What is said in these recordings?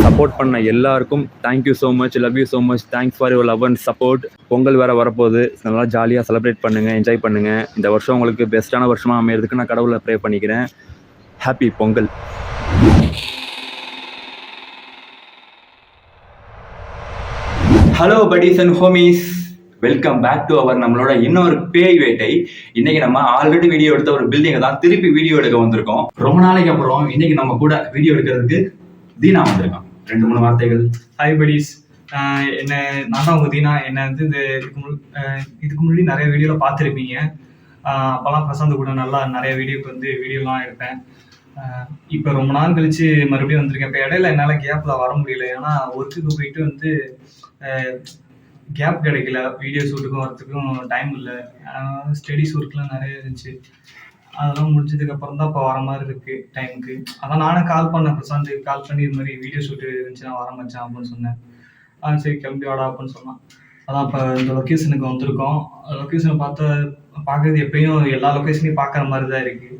Support பண்ண எல்லாருக்கும் thank you so much, love you so much, thanks for your love and support. Pongal வேறு வரப்போகுது, நல்லா ஜாலியாக செலிப்ரேட் பண்ணுங்கள், என்ஜாய் பண்ணுங்கள். இந்த வருஷம் உங்களுக்கு பெஸ்ட்டான வருஷமாக அமையிறதுக்கு நான் கடவுளை ப்ரே பண்ணிக்கிறேன். Happy Pongal. Hello buddies and homies, welcome back to our நம்மளோட இன்னொரு பேய் வேட்டை. இன்னைக்கு நம்ம ஆல்ரெடி வீடியோ எடுத்த ஒரு பில்டிங்கை தான் திருப்பி வீடியோ எடுக்க வந்திருக்கோம். ரொம்ப நாளைக்கு அப்புறம் இன்னைக்கு நம்ம கூட வீடியோ எடுக்கிறதுக்கு தீனா வந்திருக்கான். 2-3 வார்த்தைகள். ஹாய் படிஸ், நான் தான் உங்கள் தீனா. என்னை வந்து இதுக்கு முன்னாடி நிறைய வீடியோவில் பார்த்துருப்பீங்க. அப்போல்லாம் பிரசாந்த் கூட நல்லா நிறைய வீடியோக்கு வந்து வீடியோலாம் எடுப்பேன். இப்போ ரொம்ப நாள் கழிச்சு மறுபடியும் வந்திருக்கேன். இப்போ இடையில என்னால் கேப்பில் வர முடியல, ஏன்னா ஒர்க்குக்கு போயிட்டு வந்து கேப் கிடைக்கல. வீடியோ ஷூட்டுக்கும் வரத்துக்கும் டைம் இல்லை. ஸ்டடீஸ் ஒர்க்லாம் நிறைய இருந்துச்சு. அதெல்லாம் முடிஞ்சதுக்கப்புறம் தான் இப்போ வர மாதிரி இருக்குது டைமுக்கு. அதான் நானும் கால் பண்ணேன் பிரசாந்த், கால் பண்ணி இது மாதிரி வீடியோ ஷூட்டு இருந்துச்சு, நான் வர மச்சான் அப்படின்னு சொன்னேன். சரி கிளம்பி வாடா அப்படின்னு சொன்னான். அதான் இப்போ இந்த லொக்கேஷனுக்கு வந்திருக்கோம். லொக்கேஷனை பார்க்குறது எப்பயும் எல்லா லொக்கேஷனையும் பார்க்குற மாதிரி தான் இருக்குது.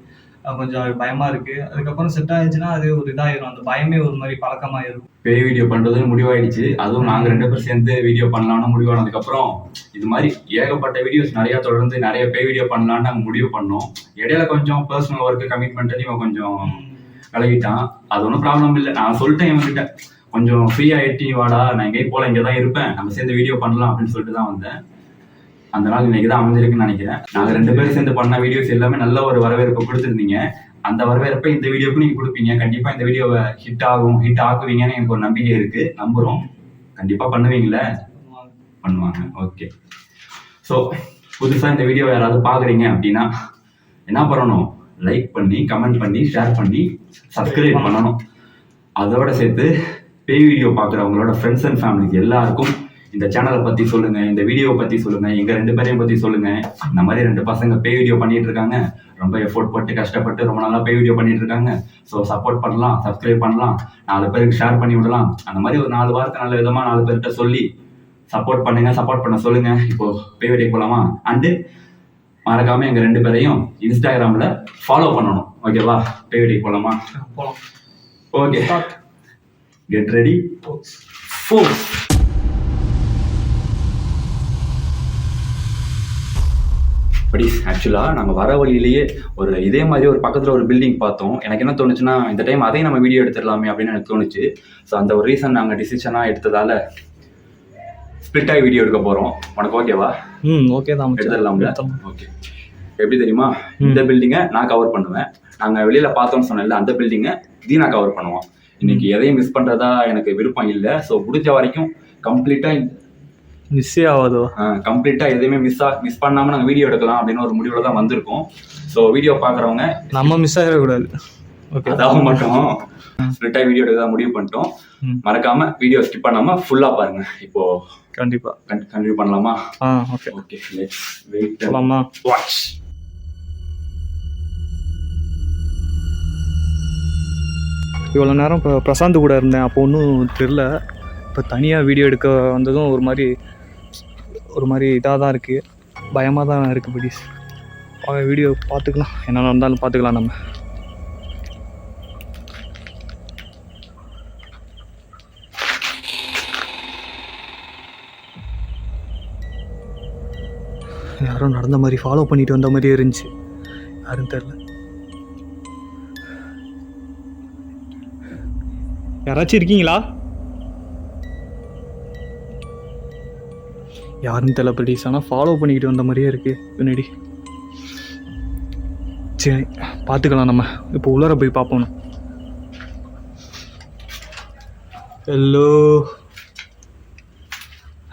கொஞ்சம் பயமாக இருக்குது. அதுக்கப்புறம் செட் ஆயிடுச்சுன்னா அது ஒரு இதாகிடும், அந்த பயமே ஒரு மாதிரி பழக்கமாயிடும். பேய் வீடியோ பண்ணுறதுன்னு முடிவாயிடுச்சு. அதுவும் நாங்கள் 2 பேர் சேர்ந்து வீடியோ பண்ணலான்னு முடிவானதுக்கப்புறம் இது மாதிரி ஏகப்பட்ட வீடியோஸ் நிறையா தொடர்ந்து நிறைய பேய் வீடியோ பண்ணலான்னு நாங்கள் முடிவு பண்ணோம். இடையில கொஞ்சம் பர்சனல் ஒர்க்கு கமிட்மெண்ட்டு இவன் கொஞ்சம் விலகிட்டான். அது ஒன்றும் ப்ராப்ளம் இல்லை. நான் சொல்லிட்டேன் இவன்கிட்ட, கொஞ்சம் ஃப்ரீ ஆகிட்டு வாடா, நான் எங்கேயும் போல இங்கே தான் இருப்பேன், நம்ம சேர்ந்து வீடியோ பண்ணலாம் அப்படின்னு சொல்லிட்டு தான் வந்தேன். அந்த நாள் இன்னைக்கு தான் அமைஞ்சிருக்குன்னு நினைக்கிறேன். நாங்கள் 2 பேரும் சேர்ந்து பண்ண வீடியோஸ் எல்லாமே நல்ல ஒரு வரவேற்பு கொடுத்துருந்தீங்க. அந்த வரவேற்பை இந்த வீடியோக்கு நீங்கள் கொடுப்பீங்க. கண்டிப்பாக இந்த வீடியோவை ஹிட் ஆக்குவீங்கன்னு எனக்கு ஒரு நம்பிக்கை இருக்குது, நம்புகிறோம். கண்டிப்பாக பண்ணுவீங்களே? பண்ணுவாங்க. ஓகே. ஸோ புதுசாக இந்த வீடியோ யாராவது பார்க்குறீங்க அப்படின்னா என்ன பண்ணணும்? லைக் பண்ணி, கமெண்ட் பண்ணி, ஷேர் பண்ணி, சப்ஸ்கிரைப் பண்ணணும். அதோட சேர்த்து பேய் வீடியோ பார்க்குறவங்களோட ஃப்ரெண்ட்ஸ் அண்ட் ஃபேமிலிக்கு எல்லாருக்கும் இந்த சேனலை பற்றி சொல்லுங்கள், இந்த வீடியோவை பற்றி சொல்லுங்கள், எங்கள் 2 பேரையும் பற்றி சொல்லுங்கள். இந்த மாதிரி 2 பசங்க பேய் வீடியோ பண்ணிட்டு இருக்காங்க. ரொம்ப எஃபோர்ட் போட்டு கஷ்டப்பட்டு ரொம்ப நாளாக பேய் வீடியோ பண்ணிட்டு இருக்காங்க. ஸோ சப்போர்ட் பண்ணலாம், சப்ஸ்கிரைப் பண்ணலாம், 4 பேருக்கு ஷேர் பண்ணி விடலாம். அந்த மாதிரி ஒரு 4 வாரத்தை நல்ல விதமாக 4 பேர்கிட்ட சொல்லி சப்போர்ட் பண்ணுங்க, சப்போர்ட் பண்ண சொல்லுங்க. இப்போ பேய் வீடியோ போகலாமா? அண்டு மறக்காம எங்கள் 2 பேரையும் இன்ஸ்டாகிராமில் ஃபாலோ பண்ணணும். ஓகேவா? பேய் வீடியோ போகலாமா? போகலாம். Okay, get ready. 4. படிஸ், ஆக்சுவலாக நாங்கள் வர வழியிலேயே இதே மாதிரி ஒரு பக்கத்தில் ஒரு பில்டிங் பார்த்தோம். எனக்கு என்ன தோணுச்சுன்னா, இந்த டைம் அதையும் நம்ம வீடியோ எடுத்துடலாமே அப்படின்னு எனக்கு தோணுச்சு. ஸோ அந்த ஒரு ரீசன் நாங்கள் டிசிஷனாக எடுத்ததால் ஸ்பிளிட் ஆகி வீடியோ எடுக்க போகிறோம். உனக்கு ஓகேவா? ஓகே தான், எடுத்துடலாம்ல? ஓகே. எப்படி தெரியுமா? இந்த பில்டிங்கை நான் கவர் பண்ணுவேன். நாங்கள் வெளியில் பார்த்தோம்னு சொன்னேன்ல, அந்த பில்டிங்கை தீனா கவர் பண்ணுவோம். இன்னைக்கு எதையும் மிஸ் பண்ணுறதா எனக்கு விருப்பம் இல்லை. ஸோ முடிஞ்ச வரைக்கும் கம்ப்ளீட்டாக மிஸ்ஸே ஆகாதோ, கம்ப்ளீட்டாக எதுவுமே மிஸ் பண்ணாமல் நாங்கள் வீடியோ எடுக்கலாம் அப்படின்னு ஒரு முடிவில் தான் வந்திருக்கோம். ஸோ வீடியோ பார்க்குறவங்க நம்ம மிஸ் ஆகிடக்கூடாது. ஓகே, அதாவது மட்டும் ஸ்பிளிட்டாக வீடியோ எடுக்க தான் முடிவு பண்ணிட்டோம். மறக்காமல் வீடியோ ஸ்கிப் பண்ணாமல் ஃபுல்லாக பாருங்க. இப்போ கண்டிப்பாக கண்டினியூ பண்ணலாமா? Okay okay, let's wait. பண்ணலாமா? வாட்ச். இவ்வளோ நேரம் இப்போ பிரசாந்த் கூட இருந்தேன், அப்போ ஒன்றும் தெரில. இப்போ தனியாக வீடியோ எடுக்க வந்ததும் ஒரு மாதிரி இதாக தான் இருக்குது, பயமாக தான் இருக்குது. படிஸ், வீடியோ பார்த்துக்கலாம், என்ன நடந்தாலும் பார்த்துக்கலாம். நம்ம யாரும் நடந்த மாதிரி ஃபாலோ பண்ணிட்டு வந்த மாதிரியே இருந்துச்சு. யாரும் தெரில. யாராச்சும் இருக்கீங்களா? யாரும் தெரியல படிஸ், ஆனால் ஃபாலோ பண்ணிக்கிட்டு வந்த மாதிரியே இருக்குது பின்னாடி. சரி பார்த்துக்கலாம், நம்ம இப்போ உள்ளார போய் பார்ப்போம். Hello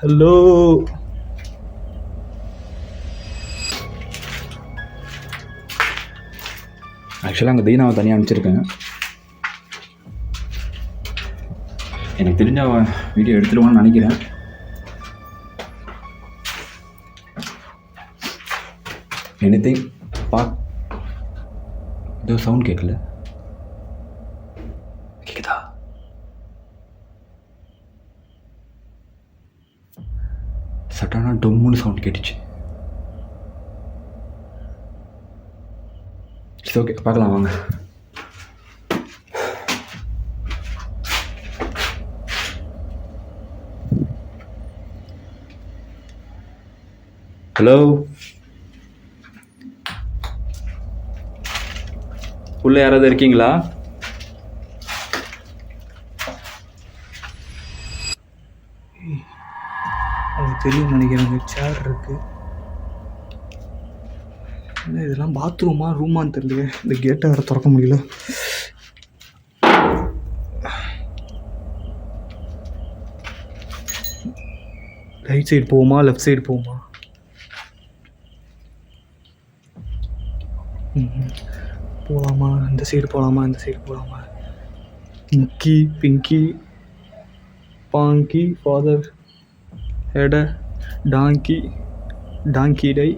hello. ஆக்சுவலாக அங்கே தீனாவை தனியாக அனுப்பிச்சிருக்கேன். எனக்கு தெரிஞ்ச அவன் வீடியோ எடுத்துருவான்னு நினைக்கிறேன். எனிதிங் ஏதோ சவுண்ட் கேட்கல. கேட்குதா? சட்டானா டொம்முன்னு சவுண்ட் கேட்டுச்சு. இட்ஸ் ஓகே, பார்க்கலாம் வாங்க. ஹலோ, உள்ள யாராவது இருக்கீங்களா? அவங்களுக்கு தெரியும் நினைக்கிறேன். சேர் இருக்கு. இதெல்லாம் பாத்ரூமா ரூமான்னு தெரியல. இந்த கேட்டை வேறு திறக்க முடியல. ரைட் சைடு போகுமா லெஃப்ட் சைடு போகுமா? போகலாமா? இந்த சைடு போகலாமா இந்த சைடு போகலாமா? முக்கி pinky ponky father had donkey donkey die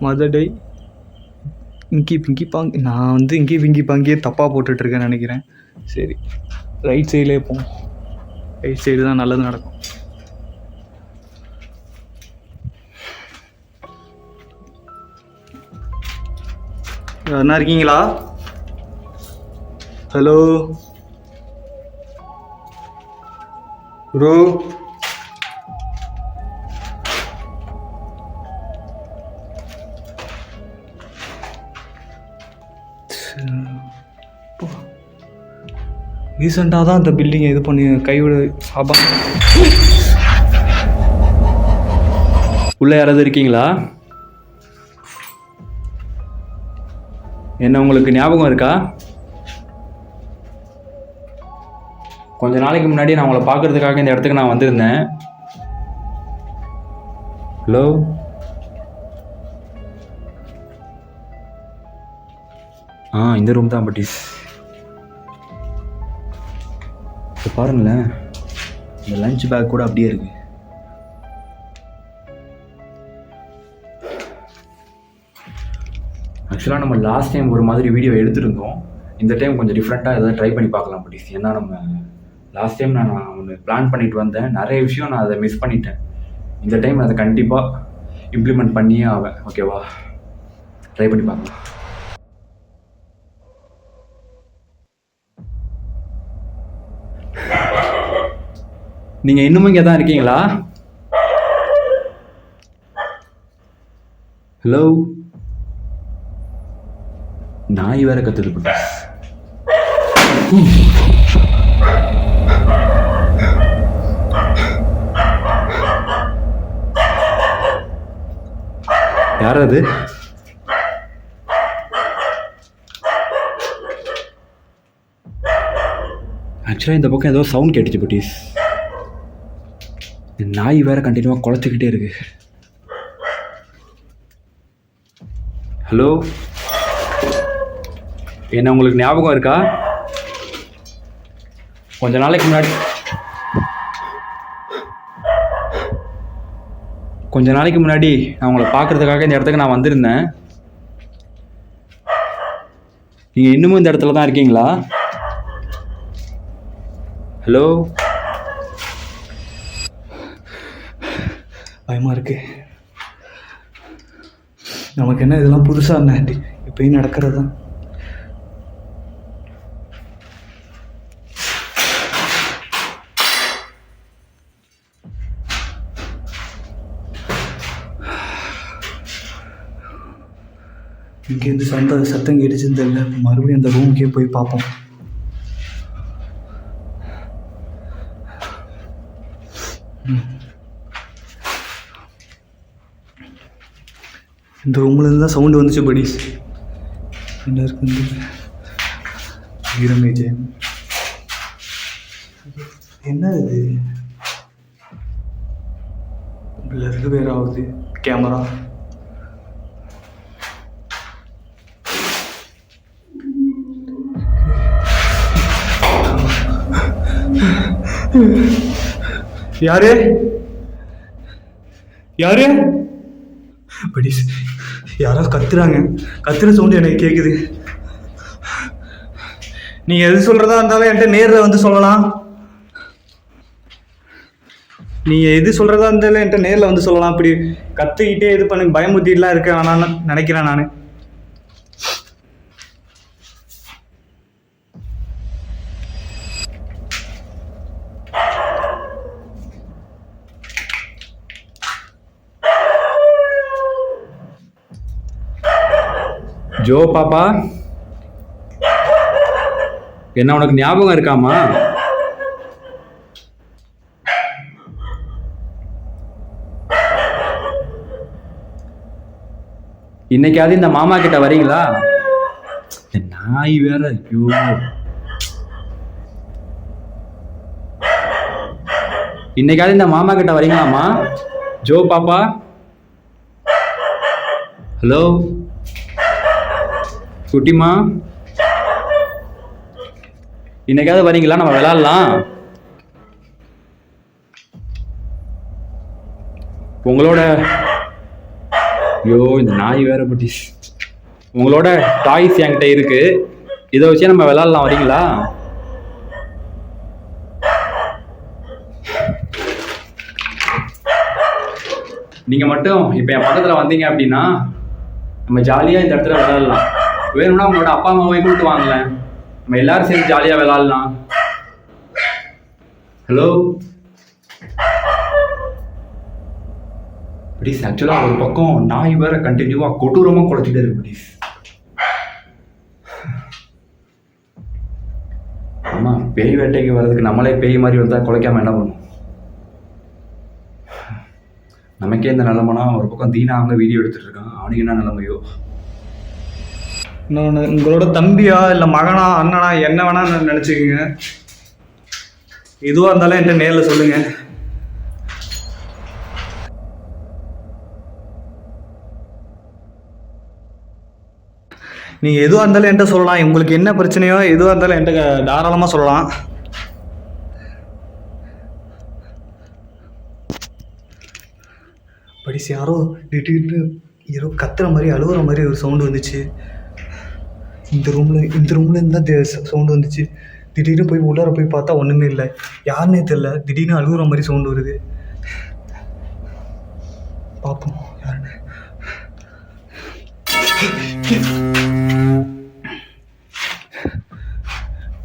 mother die inky pinky பாங்கி. நான் வந்து இங்கி பிங்கி பாங்கியே தப்பாக போட்டுட்ருக்கேன்னு நினைக்கிறேன். சரி, ரைட் சைட்லேயே போவோம். ரைட் சைடு தான் நல்லது நடக்கும். யாருன்னா இருக்கீங்களா? Hello bro. ரீசெண்டாக தான் அந்த பில்டிங்கை இது பண்ணி கைவிட சாபம். உள்ள யாராவது இருக்கீங்களா? என்ன உங்களுக்கு ஞாபகம் இருக்கா? கொஞ்ச நாளைக்கு முன்னாடி நான் உங்களை பார்க்கறதுக்காக இந்த இடத்துக்கு நான் வந்திருந்தேன். ஹலோ, இந்த ரூம் தான் பட்டீஸ். இப்போ பாருங்களேன், இந்த லஞ்ச் பேக் கூட அப்படியே இருக்கு. ஆக்சுவலாக நம்ம லாஸ்ட் டைம் ஒரு மாதிரி வீடியோ எடுத்துருந்தோம். இந்த டைம் கொஞ்சம் டிஃப்ரெண்ட்டாக எதாவது ட்ரை பண்ணி பார்க்கலாம் பட்டீஸ். ஏன்னா நம்ம லாஸ்ட் டைம் நான் ஒன்று பிளான் பண்ணிட்டு வந்தேன். நிறைய விஷயம் நான் அதை மிஸ் பண்ணிட்டேன். இந்த டைம் அதை கண்டிப்பாக இம்ப்ளிமெண்ட் பண்ணியே ஆவேன். ஓகேவா? ட்ரை பண்ணி பார்க்கலாம். நீங்கள் இன்னமும் இங்கே தான் இருக்கீங்களா? ஹலோ, நாய் வேற கத்துது பட்டா. யார் அது? ஆக்சுவலாக இந்த பக்கம் ஏதோ சவுண்ட் கேட்டுச்சு பட்டீஸ். நாய் வேற கண்டினியூவாக குலைச்சிக்கிட்டே இருக்கு. ஹலோ, என்ன உங்களுக்கு ஞாபகம் இருக்கா? கொஞ்ச நாளைக்கு முன்னாடி நான் உங்களை பார்க்கறதுக்காக இந்த இடத்துக்கு நான் வந்திருந்தேன். நீங்கள் இன்னமும் இந்த இடத்துல தான் இருக்கீங்களா? ஹலோ, பயமாக இருக்கு. நமக்கு என்ன இதெல்லாம் புதுசாக இருந்தாண்டி இப்பயும் நடக்கிறது தான். இங்கேருந்து சத்தம் கேட்டுச்சுன்னு தெரியல. மறுபடியும் அந்த ரூமுக்கே போய் பார்ப்போம். இந்த ரூம்லேருந்து தான் சவுண்டு வந்துச்சு படிஸ். என்ன இருக்கு வீரமேஜ்? என்ன இது? இது வேற ஆகுது கேமரா. யாரு யாரு படிஸ், யாராவது கத்துறாங்க. கத்துற சவுண்டு எனக்கு கேட்குது. நீங்கள் எது சொல்கிறதா இருந்தாலும் என்கிட்ட நேரில் வந்து சொல்லலாம். நீங்கள் எது சொல்கிறதா இருந்தாலும் என்கிட்ட நேரில் வந்து சொல்லலாம். இப்படி கற்றுக்கிட்டே இது பண்ணி பயமுத்திட்டுலாம் இருக்க வேணான்னு நினைக்கிறேன் நான். ஜோ பாப்பா, என்ன உனக்கு ஞாபகம் இருக்காமா? இன்னைக்காவது இந்த மாமா கிட்ட வரீங்களா? நாய் வேற. ஐயோ, இன்னைக்காவது இந்த மாமா கிட்ட வரீங்களாமா? ஜோ பாப்பா, ஹலோ குட்டிமா, இன்னைக்காவது வரீங்களா? நம்ம விளையாடலாம். உங்களோட ஐயோ இந்த நாய் வேற பட்டி. உங்களோட டாய்ஸ் என்கிட்ட இருக்கு, இதை வச்சே நம்ம விளையாடலாம். வரீங்களா? நீங்க மட்டும் இப்ப என் பக்கத்துல வந்தீங்க அப்படின்னா நம்ம ஜாலியா இந்த இடத்துல விளையாடலாம். வேணும்னா உங்களோட அப்பா அம்மாவை கூப்பிட்டு வாங்கலேன், நம்ம எல்லாரும் சேர்ந்து ஜாலியா விளையாடலாம். Hello please. ஆக்சுவலா ஒரு பக்கம் நாய் வேற கண்டினியூவா கொடூரமா குலைச்சிட்டே இருக்கு ப்ளீஸ். ஆமா, பேய் வேட்டைக்கு வர்றதுக்கு நம்மளே பேய் மாதிரி வந்தா குலைக்காம என்ன பண்ணும்? நமக்கே இந்த நிலைமைனா ஒரு பக்கம் தீனா அவங்க வீடியோ எடுத்துட்டு இருக்கான், அவனுக்கு என்ன நிலைமையோ? இன்னொன்று, உங்களோட தம்பியா இல்லை மகனா அண்ணனா என்ன வேணா நினச்சிக்கோங்க. எதுவாக இருந்தாலும் என்கிட்ட நேரில் சொல்லுங்க. நீங்கள் எதுவாக இருந்தாலும் என்கிட்ட சொல்லலாம். உங்களுக்கு என்ன பிரச்சனையோ எதுவாக இருந்தாலும் என்கிட்ட தாராளமாக சொல்லலாம். படிச்சு யாரோ திடீர்னு யாரோ கத்துற மாதிரி அழுகுற மாதிரி ஒரு சவுண்டு வந்துச்சு. இந்த ரூமில் இருந்தால் சவுண்டு வந்துச்சு. திடீர்னு போய் உள்ளார போய் பார்த்தா ஒன்றுமே இல்லை. யாருன்னே தெரில. திடீர்னு அழுகுற மாதிரி சவுண்டு வருது. பார்ப்போம் யாருன்னு.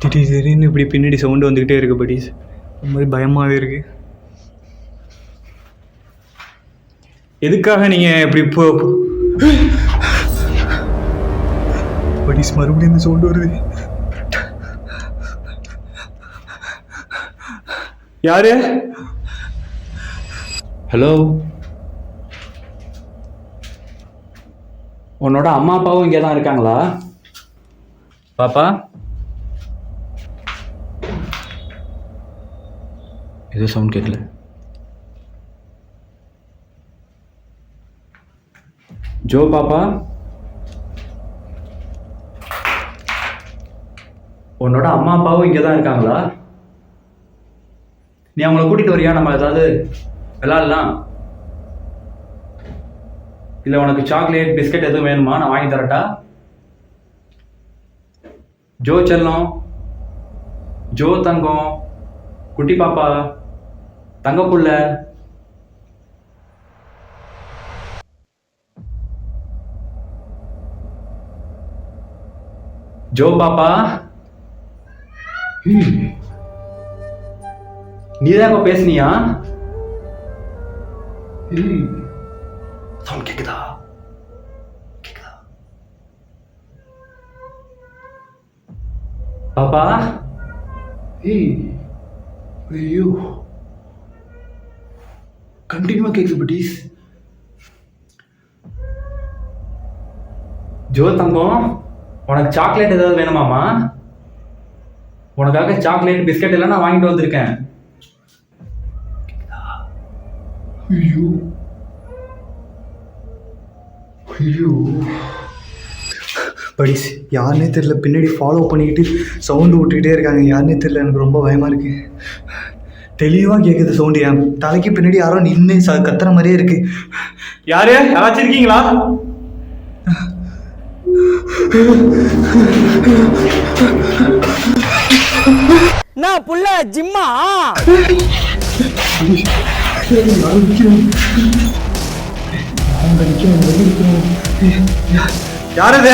திடீர்னு இப்படி பின்னாடி சவுண்டு வந்துக்கிட்டே இருக்கு படிஸ். ஒரு மாதிரி பயமாகவே இருக்கு. எதுக்காக நீங்கள் இப்படி படிஸ் மறுபடியும் இந்த சவுண்டு வருது. யாரு? ஹலோ, உன்னோட அம்மா அப்பாவும் இங்கே தான் இருக்காங்களா பாப்பா? ஏதோ சவுண்ட் கேட்கல. ஜோ பாப்பா, உன்னோட அம்மா அப்பாவும் இங்கே தான் இருக்காங்களா? நீ அவங்கள கூட்டிட்டு வரியா? நம்ம ஏதாவது விளையாடலாம். இல்லை உனக்கு சாக்லேட் பிஸ்கட் எதுவும் வேணுமா? நான் வாங்கி தரட்டா? ஜோ செல்லம், ஜோ தங்கம், குட்டி பாப்பா, தங்கப்புள்ள, ஜோ பாப்பா. நீதான் இப்ப பேசுனியா? சவுண்ட் கேக்குதா? பாப்பா. ஐயோ, கண்டினியூவா கேக்குது பட்டீஸ். ஜோ தங்கம், உனக்கு சாக்லேட் ஏதாவது வேணுமாமா? உனக்காக சாக்லேட் பிஸ்கட் எல்லாம் நான் வாங்கிட்டு வந்திருக்கேன். ஐயோ, ஐயோ படிஸ் யாருன்னே தெரியல, பின்னாடி ஃபாலோ பண்ணிக்கிட்டு சவுண்டு விட்டுக்கிட்டே இருக்காங்க. யாருன்னே தெரியல, எனக்கு ரொம்ப பயமாக இருக்கு. தெளிவாக கேட்குது சவுண்டு. என் தலைக்கு பின்னாடி யாரோ நின்று கத்துற மாதிரியே இருக்கு. யாரு யாராச்சும் இருக்கீங்களா? நான் புள்ள ஜிம்மா யாரது?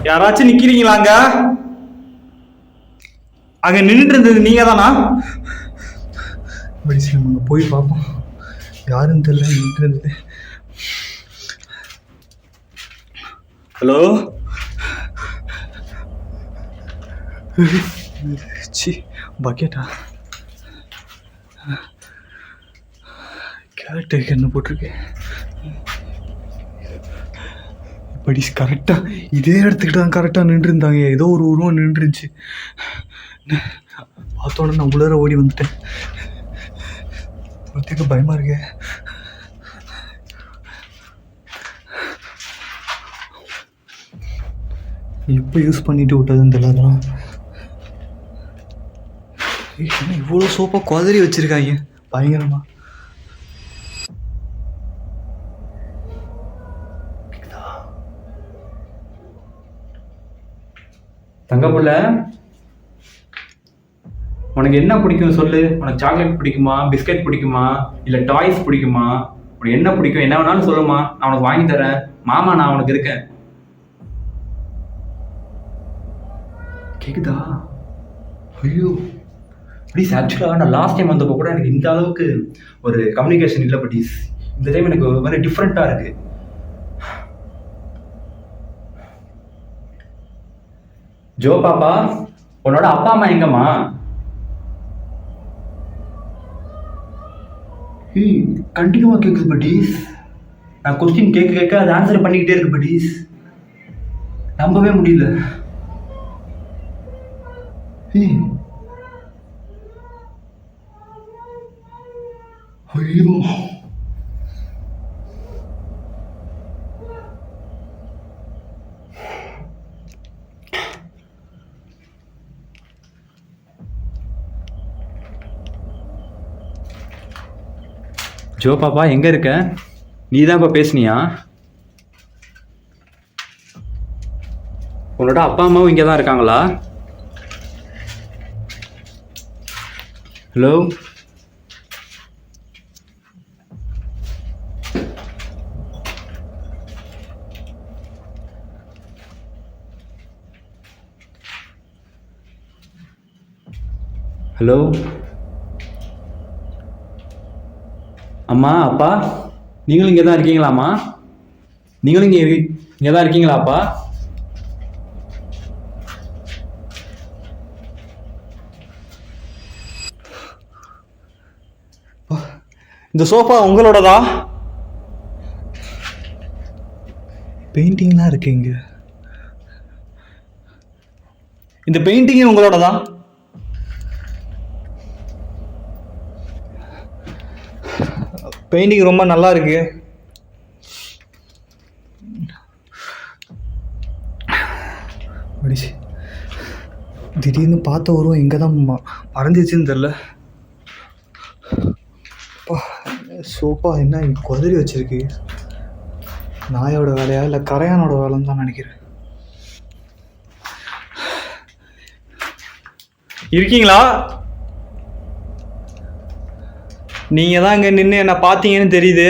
யாராச்சும் நிக்கிறீங்களாங்க? அங்க நின்றுட்டு இருந்தது நீங்க தானா? நம்ம போய் பார்ப்போம். யாருன்னு தெரியல, நின்றுட்டு இருந்தது. Hello, C பக்கெட்டா? கேரட் என்ன போட்டிருக்கேன்? படி கரெக்டாக இதே இடத்துக்கிட்ட தான் கரெக்டாக நின்றுருந்தாங்க. ஏதோ ஒரு உருவம் நின்றுருந்துச்சு. பார்த்தோன்னே நான் உள்ளார ஓடி வந்துட்டேன். ஒருத்தருக்கு பயமாக இருக்கு. எப்போ யூஸ் பண்ணிட்டு விட்டதுன்னு தெரியல. அதெல்லாம் என்ன இவ்வளோ சோப்பாக குதறி வச்சுருக்காங்க பயங்கரமா. தங்கப்புள்ள, உனக்கு என்ன பிடிக்கும் சொல்லு. உனக்கு சாக்லேட் பிடிக்குமா, பிஸ்கட் பிடிக்குமா, இல்லை டாய்ஸ் பிடிக்குமா? உனக்கு என்ன பிடிக்கும், என்ன வேணாலும் சொல்லுமா, நான் உனக்கு வாங்கி தரேன். மாமா நான் உனக்கு இருக்கேன். கேக்குதா? ஐயோ ப்ளீஸ். ஆக்சுவலாக நான் லாஸ்ட் டைம் வந்தப்போ கூட எனக்கு இந்த அளவுக்கு ஒரு கம்யூனிகேஷன் இல்லை. ப்ளீஸ் இந்த டைம் எனக்கு ஒரு மாதிரி டிஃப்ரெண்ட்டாக இருக்கு. ஜோ பாப்பா, உன்னோட அப்பா அம்மா எங்கம்மா? கண்டினியூவா கேக்குது பட்டீஸ். நான் கொஸ்டின் கேட்க கேட்க அது ஆன்சர் பண்ணிக்கிட்டே இருக்கு பட்டீஸ். நம்பவே முடியல. ஐயோ ஜோ பாப்பா, எங்க இருக்க? நீ தான் இப்போ பேசுனியா? உன்னோட அப்பா அம்மாவும் இங்கே தான் இருக்காங்களா? ஹலோ, ஹலோ, அம்மா அப்பா, நீங்களும் இங்கே தான் இருக்கீங்களாம்மா? நீங்களும் இங்கே தான் இருக்கீங்களாப்பா? இந்த சோஃபா உங்களோடதா? பெயிண்டிங்லாம் இருக்கு இங்க. இந்த பெயிண்டிங் உங்களோடதா? பெயிண்டிங் ரொம்ப நல்லா இருக்கு. திடீர்னு பார்த்த உருவம் எங்கே தான் மறைஞ்சிச்சுன்னு தெரில. சோஃபா என்ன குதறி வச்சிருக்கு? நாயோட வேலையா இல்லை கரையானோட வேலைன்னு தான் நினைக்கிறேன். இருக்கீங்களா? நீங்கள் தான் இங்கே நின்று என்னை பார்த்தீங்கன்னு தெரியுது.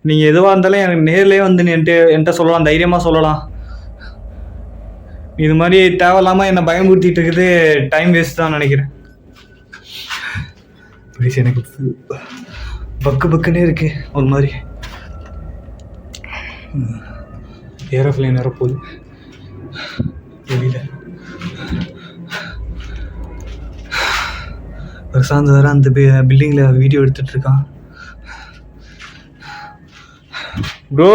நீங்கள் எதுவாக இருந்தாலும் எனக்கு நேர்லேயே வந்து என்கிட்ட சொல்லலாம், தைரியமாக சொல்லலாம். இது மாதிரி தேவையில்லாமல் என்னை பயமுறுத்திட்டு இருக்குது டைம் வேஸ்ட் தான் நினைக்கிறேன். ப்ளீஸ், எனக்கு பக்கு பக்குன்னே இருக்கு ஒரு மாதிரி. ஏரோப்ளேன் வரப்போகுது வெளியில். பிரசாந்த் வேறு அந்த பில்டிங்கில் வீடியோ எடுத்துகிட்ருக்கான். ப்ரோ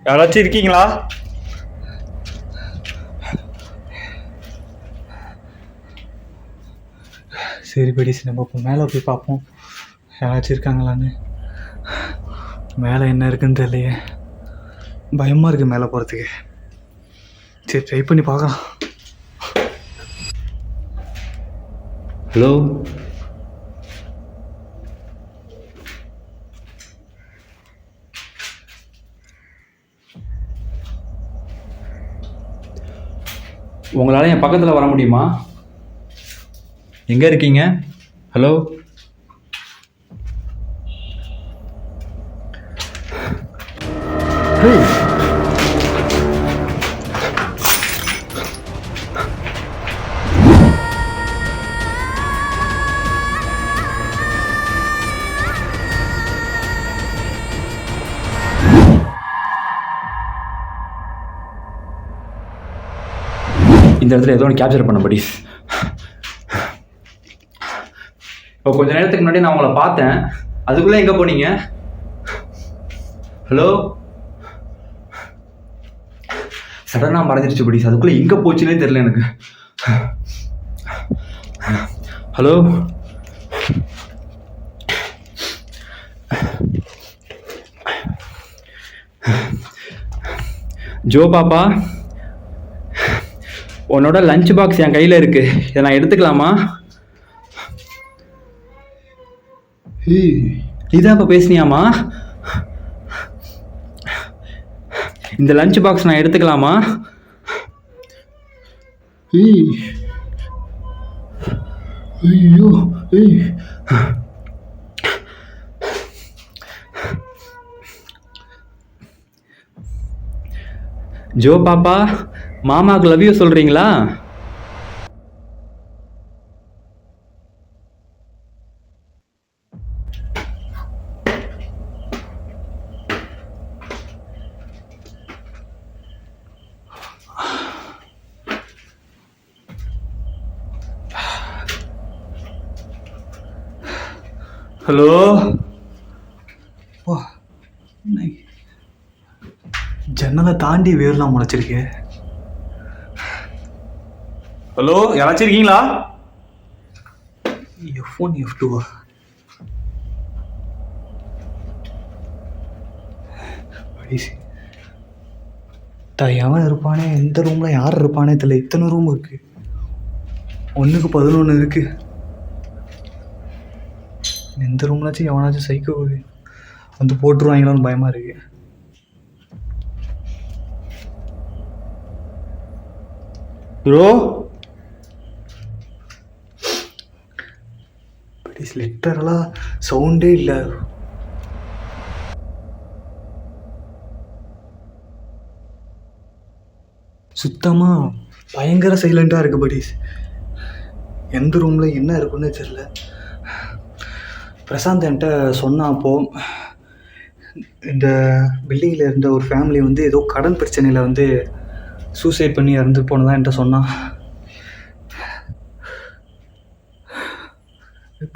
யாராச்சும் இருக்கீங்களா? சரி படிச்சு நம்ம இப்போ மேலே போய் பார்ப்போம் யாராச்சும் இருக்காங்களான்னு. மேலே என்ன இருக்குன்னு தெரியலையே, பயமாக இருக்குது மேலே போகிறதுக்கு. சரி ட்ரை பண்ணி பார்க்கலாம். ஹலோ, உங்களால் என் பக்கத்தில் வர முடியுமா? எங்கே இருக்கீங்க? ஹலோ, இந்த இடத்துல ஏதோ ஒன்று கேப்சர் பண்ண படி. இப்போ கொஞ்ச நேரத்துக்கு முன்னாடி நான் உங்களை பார்த்தேன், அதுக்குள்ளே எங்கே போனீங்க? ஹலோ, சடனாக மறைஞ்சிருச்சு படி, அதுக்குள்ளே எங்கே போச்சுன்னே தெரியல எனக்கு. ஹலோ, ஜோ பாப்பா, உன்னோட லஞ்ச் பாக்ஸ் என் கையில் இருக்கு, இதை நான் எடுத்துக்கலாமா? இதான் இப்போ பேசுனியாமா? இந்த லஞ்ச் பாக்ஸ் நான் எடுத்துக்கலாமா? ஐயோ, ஜோ பாப்பா, மாமாவுக்கு லவ் யூ சொல்றீங்களா? ஹலோ, ஜன்னலை தாண்டி வேர்லாம் முளைச்சிருக்கு. ஹலோ, யாராச்சும் இருக்கீங்களா? F1 F2 எவன் இருப்பானே, எந்த ரூம்ல யார் இருப்பானே தெரியல. இத்தனை ரூம் இருக்கு, 1க்கு 11 இருக்கு. எந்த ரூம்லாச்சும் எவனாச்சும் சைக்கோ வந்து போட்டுருவாங்களான்னு பயமா இருக்கு. ப்ரோ, லிட்டரலா சவுண்டே இல்லை. சுத்தமா பயங்கர சைலண்டா இருக்கு படிஸ். எந்த ரூம்ல என்ன இருக்குன்னு தெரியல. பிரசாந்த் என்கிட்ட சொன்னா, அப்போ இந்த பில்டிங்கில் இருந்த ஒரு ஃபேமிலி வந்து ஏதோ கடன் பிரச்சனையில் வந்து சூசைட் பண்ணி இறந்து போனதான் என்கிட்ட சொன்னான்.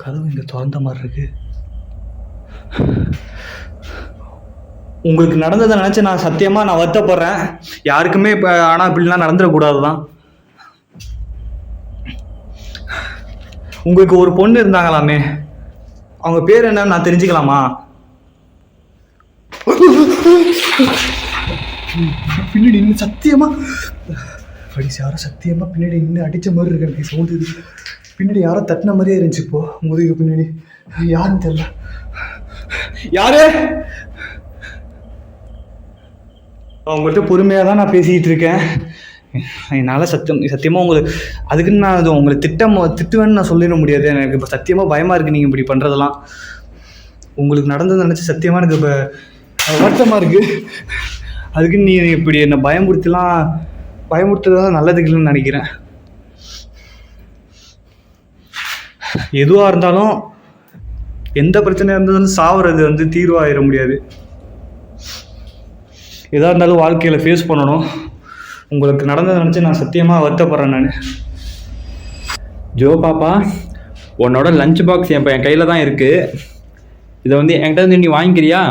கதவு இங்கே திறந்த மாதிரி இருக்கு. உங்களுக்கு நடந்ததை நினச்சி நான் சத்தியமாக நான் வருத்தப்படுறேன். யாருக்குமே இப்போ ஆனால் இப்படிலாம் நடந்துடக்கூடாது தான். உங்களுக்கு ஒரு பொண்ணு இருந்தாங்களாமே, அவங்க பேர் என்னன்னு நான் தெரிஞ்சுக்கலாமா? பின்னாடி இன்னும் சத்தியமா படிச்சு யாரோ சத்தியமா பின்னாடி இன்னும் அடிச்ச மாதிரி இருக்கு. எனக்கு சவுண்ட் இது பின்னாடி யாரோ தட்டின மாதிரியே இருந்துச்சு. இப்போ முதுகு பின்னாடி யாருன்னு தெரியல. யாரு? அவங்கள்ட்ட பொறுமையாக தான் நான் பேசிக்கிட்டு இருக்கேன். என்னால் சத்தியமாக உங்களுக்கு அதுக்குன்னு நான் அது உங்களை திட்டுவேன்னு நான் சொல்லிட முடியாது. எனக்கு இப்போ சத்தியமாக பயமாக இருக்குது நீங்கள் இப்படி பண்ணுறதெல்லாம். உங்களுக்கு நடந்ததை நினச்சி சத்தியமாக எனக்கு இப்போ வருத்தமாக இருக்குது. அதுக்குன்னு நீ இப்படி என்னை பயமுறுத்துறதான் நல்லதுக்கு இல்லைன்னு நினைக்கிறேன். எதுவாக இருந்தாலும் எந்த பிரச்சனையாக இருந்தாலும் சாவுறது வந்து தீர்வாயிட முடியாது. எதாக இருந்தாலும் வாழ்க்கையில் ஃபேஸ் பண்ணணும். உங்களுக்கு நடந்ததை நினச்சி நான் சத்தியமாக வருத்தப்படுறேன். நான் ஜோ பாப்பா, உன்னோட லஞ்ச் பாக்ஸ் என் கையில் தான் இருக்குது. இதை வந்து என்கிட்ட வந்து நீ வாங்கிக்கிறியா?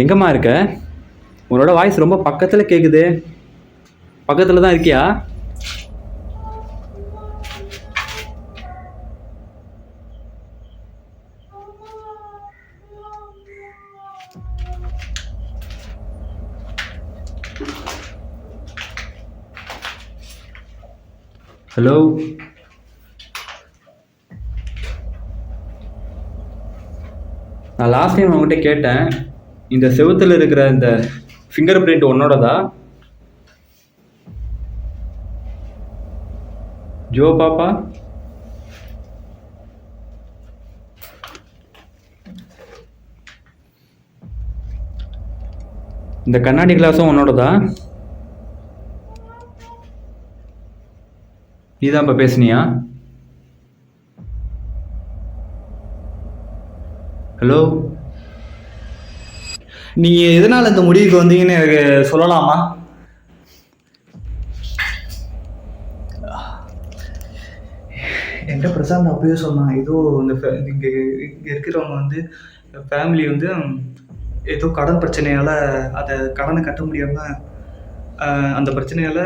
எங்கம்மா இருக்க? உன்னோட வாய்ஸ் ரொம்ப பக்கத்தில் கேட்குது. பக்கத்தில் தான் இருக்கியா? ஹலோ, நான் லாஸ்ட் டைம் அவங்ககிட்ட கேட்டேன், இந்த செவுத்தில் இருக்கிற இந்த ஃபிங்கர் பிரிண்ட் உன்னோடதா? ஜோ பாப்பா, இந்த கண்ணாடி கிளாஸும் உன்னோடதா? நீதான் இப்போ பேசுனியா? ஹலோ, நீங்கள் எதனால் இந்த முடிவுக்கு வந்தீங்கன்னு எனக்கு சொல்லலாமா? என்கிட்ட பிரசாந்த் அப்பயே சொன்னான், ஏதோ இந்த இங்கே இருக்கிறவங்க வந்து ஃபேமிலி வந்து ஏதோ கடன் பிரச்சனையால் அதை கடனை கட்ட முடியாமல் அந்த பிரச்சனையால்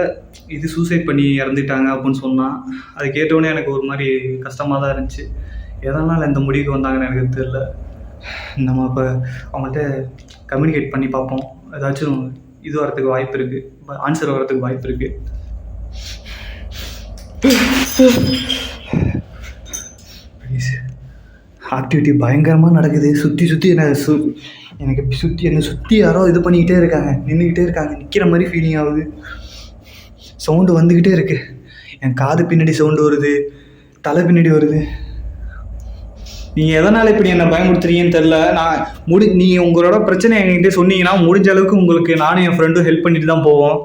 இது சூசைட் பண்ணி இறந்துட்டாங்க அப்படின்னு சொன்னான். அது கேட்டோடனே எனக்கு ஒரு மாதிரி கஷ்டமாக தான் இருந்துச்சு. எதனால் இந்த முடிவுக்கு வந்தாங்கன்னு எனக்கு தெரியல. நம்ம இப்போ அவங்கள்ட்ட கம்யூனிகேட் பண்ணி பார்ப்போம். ஏதாச்சும் இது வரத்துக்கு வாய்ப்பு இருக்குது, ஆன்சர் வரத்துக்கு வாய்ப்பு இருக்குது. ஆக்டிவிட்டி பயங்கரமாக நடக்குது. சுற்றி எனக்கு சுற்றி யாரோ இது பண்ணிக்கிட்டே இருக்காங்க, நின்றுக்கிட்டே இருக்காங்க. நிற்கிற மாதிரி ஃபீலிங் ஆகுது. சவுண்டு வந்துக்கிட்டே இருக்கு. என் காது பின்னாடி சவுண்டு வருது, தலை பின்னாடி வருது. நீங்கள் எதனால் இப்படி என்னை பயமுறுத்துறீங்கன்னு தெரில. நான் நீங்கள் உங்களோட பிரச்சனை என்கிட்ட சொன்னீங்கன்னா முடிஞ்ச அளவுக்கு உங்களுக்கு நானும் என் ஃப்ரெண்டும் ஹெல்ப் பண்ணிட்டு தான் போவோம்.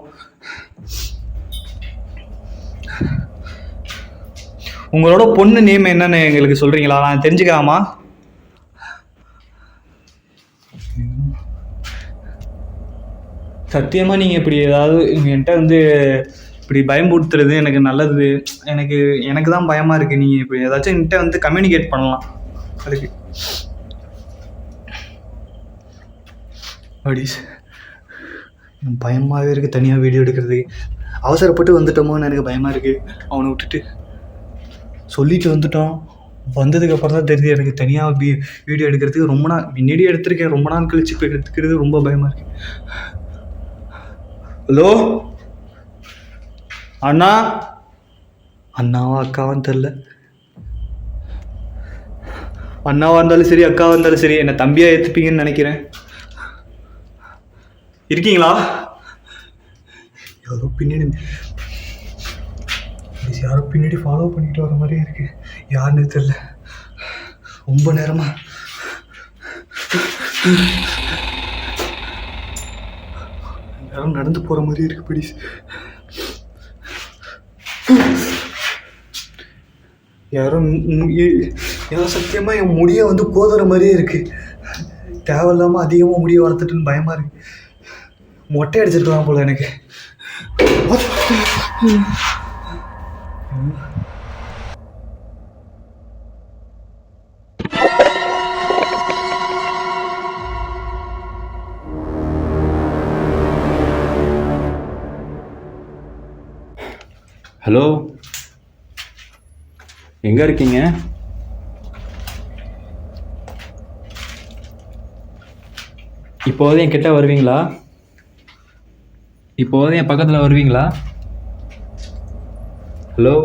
உங்களோட பொண்ணு நேம் என்னன்னு எங்களுக்கு சொல்கிறீங்களா? நான் தெரிஞ்சுக்கலாமா? சத்தியமாக நீங்கள் இப்படி ஏதாவது என்கிட்ட வந்து இப்படி பயம்படுத்துறது எனக்கு நல்லது. எனக்கு தான் பயமாக இருக்குது. நீங்கள் இப்படி ஏதாச்சும் என்கிட்ட வந்து கம்யூனிகேட் பண்ணலாம். அதுக்கு அப்படிஸ் பயமாகவே இருக்குது. தனியாக வீடியோ எடுக்கிறதுக்கு அவசரப்பட்டு வந்துட்டோமோன்னு எனக்கு பயமாக இருக்குது. அவனை விட்டுட்டு சொல்லிட்டு வந்துட்டோம். வந்ததுக்கப்புறம் தான் தெரியுது எனக்கு தனியாக வீடியோ எடுக்கிறதுக்கு ரொம்ப நாள் முன்னாடியே எடுத்திருக்கேன். ரொம்ப நாள் கழிச்சு இப்போ எடுத்துக்கிறது ரொம்ப பயமாக இருக்குது. ஹலோ அண்ணா, அண்ணாவா அக்காவான்னு தெரில. அண்ணாவாக இருந்தாலும் சரி, அக்காவாக இருந்தாலும் சரி, என்னை தம்பியாக ஏற்றுப்பீங்கன்னு நினைக்கிறேன். இருக்கீங்களா? யாரோ பின்னாடி ஃபாலோ பண்ணிட்டு வர மாதிரியே இருக்கு. யாருன்னு தெரியல. ரொம்ப நேரமா யாரும் நடந்து போற மாதிரி இருக்கு. ப்ளீஸ். யாரும் சத்தியமா என் முடிய வந்து கோதுற மாதிரியே இருக்கு. தேவையில்லாம அதிகமா முடிய வளர்த்துட்டுன்னு பயமா இருக்கு. மொட்டை அடிச்சிருக்கலாம் போல எனக்கு. ஹலோ, எங்கே இருக்கீங்க? இப்போது என் கிட்ட வருவீங்களா? இப்போது என் பக்கத்தில் வருவீங்களா? ஹலோ,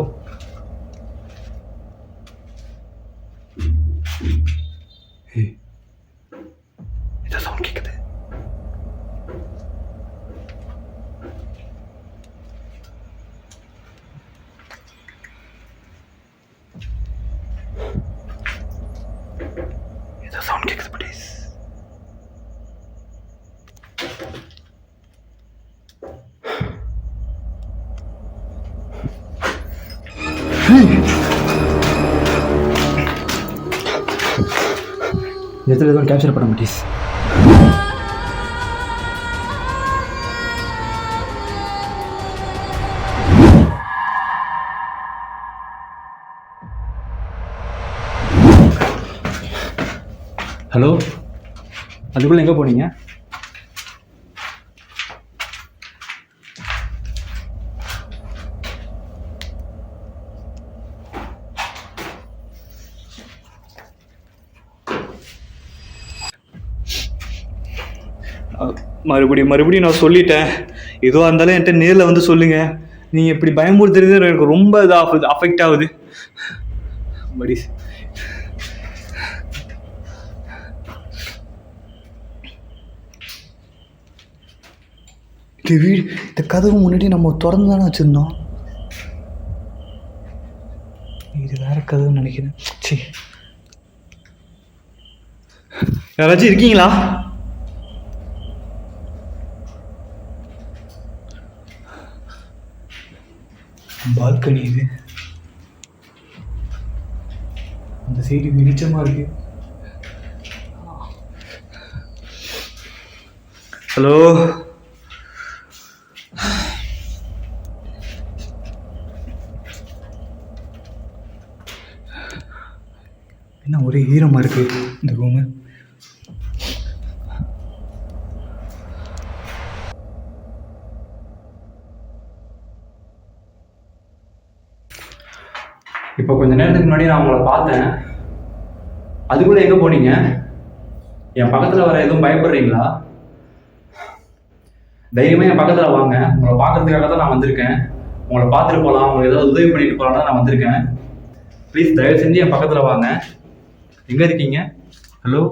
ஏதோ சவுண்ட் கேட்குது. ப்ளீஸ். இடத்துல எதுவும் கேப்சர் பண்ண ப்ளீஸ். ஹலோ, அதுக்குள்ளே எங்கே போனீங்க? மறுபடியும் நான் சொல்லிட்டேன். எதுவாக இருந்தாலும் என்கிட்ட நேரில் வந்து சொல்லுங்கள். நீங்கள் இப்படி பயமுறுத்துறது எனக்கு ரொம்ப இதாகுது, அஃபெக்ட் ஆகுது. படிஸ் இந்த கதவு முன்னாடி நம்ம திறந்து தானே வச்சுருந்தோம். இது வேற கதவுன்னு நினைக்கிறேன். சரி, யாராச்சும் இருக்கீங்களா? பால்கனி இது. அந்த சைடு வெளிச்சமா இருக்கு. ஹலோ, என்ன ஒரே ஈரமா இருக்கு இந்த ரூமு. இப்போ கொஞ்ச நேரத்துக்கு முன்னாடி நான் உங்களை பார்த்தேன். அதுக்குள்ள எங்க போனீங்க? என் பக்கத்துல வர எதுவும் பயப்படுறீங்களா? தைரியமா என் பக்கத்துல வாங்க. உங்களை பார்க்கறதுக்காக தான் நான் வந்திருக்கேன். உங்களை பார்த்துட்டு போகலாம், உங்களுக்கு ஏதாவது உதவி பண்ணிட்டு போகலாம் தான் நான் வந்திருக்கேன். ப்ளீஸ் தயவு செஞ்சு என் பக்கத்துல வாங்க. எங்க இருக்கீங்க? ஹலோ,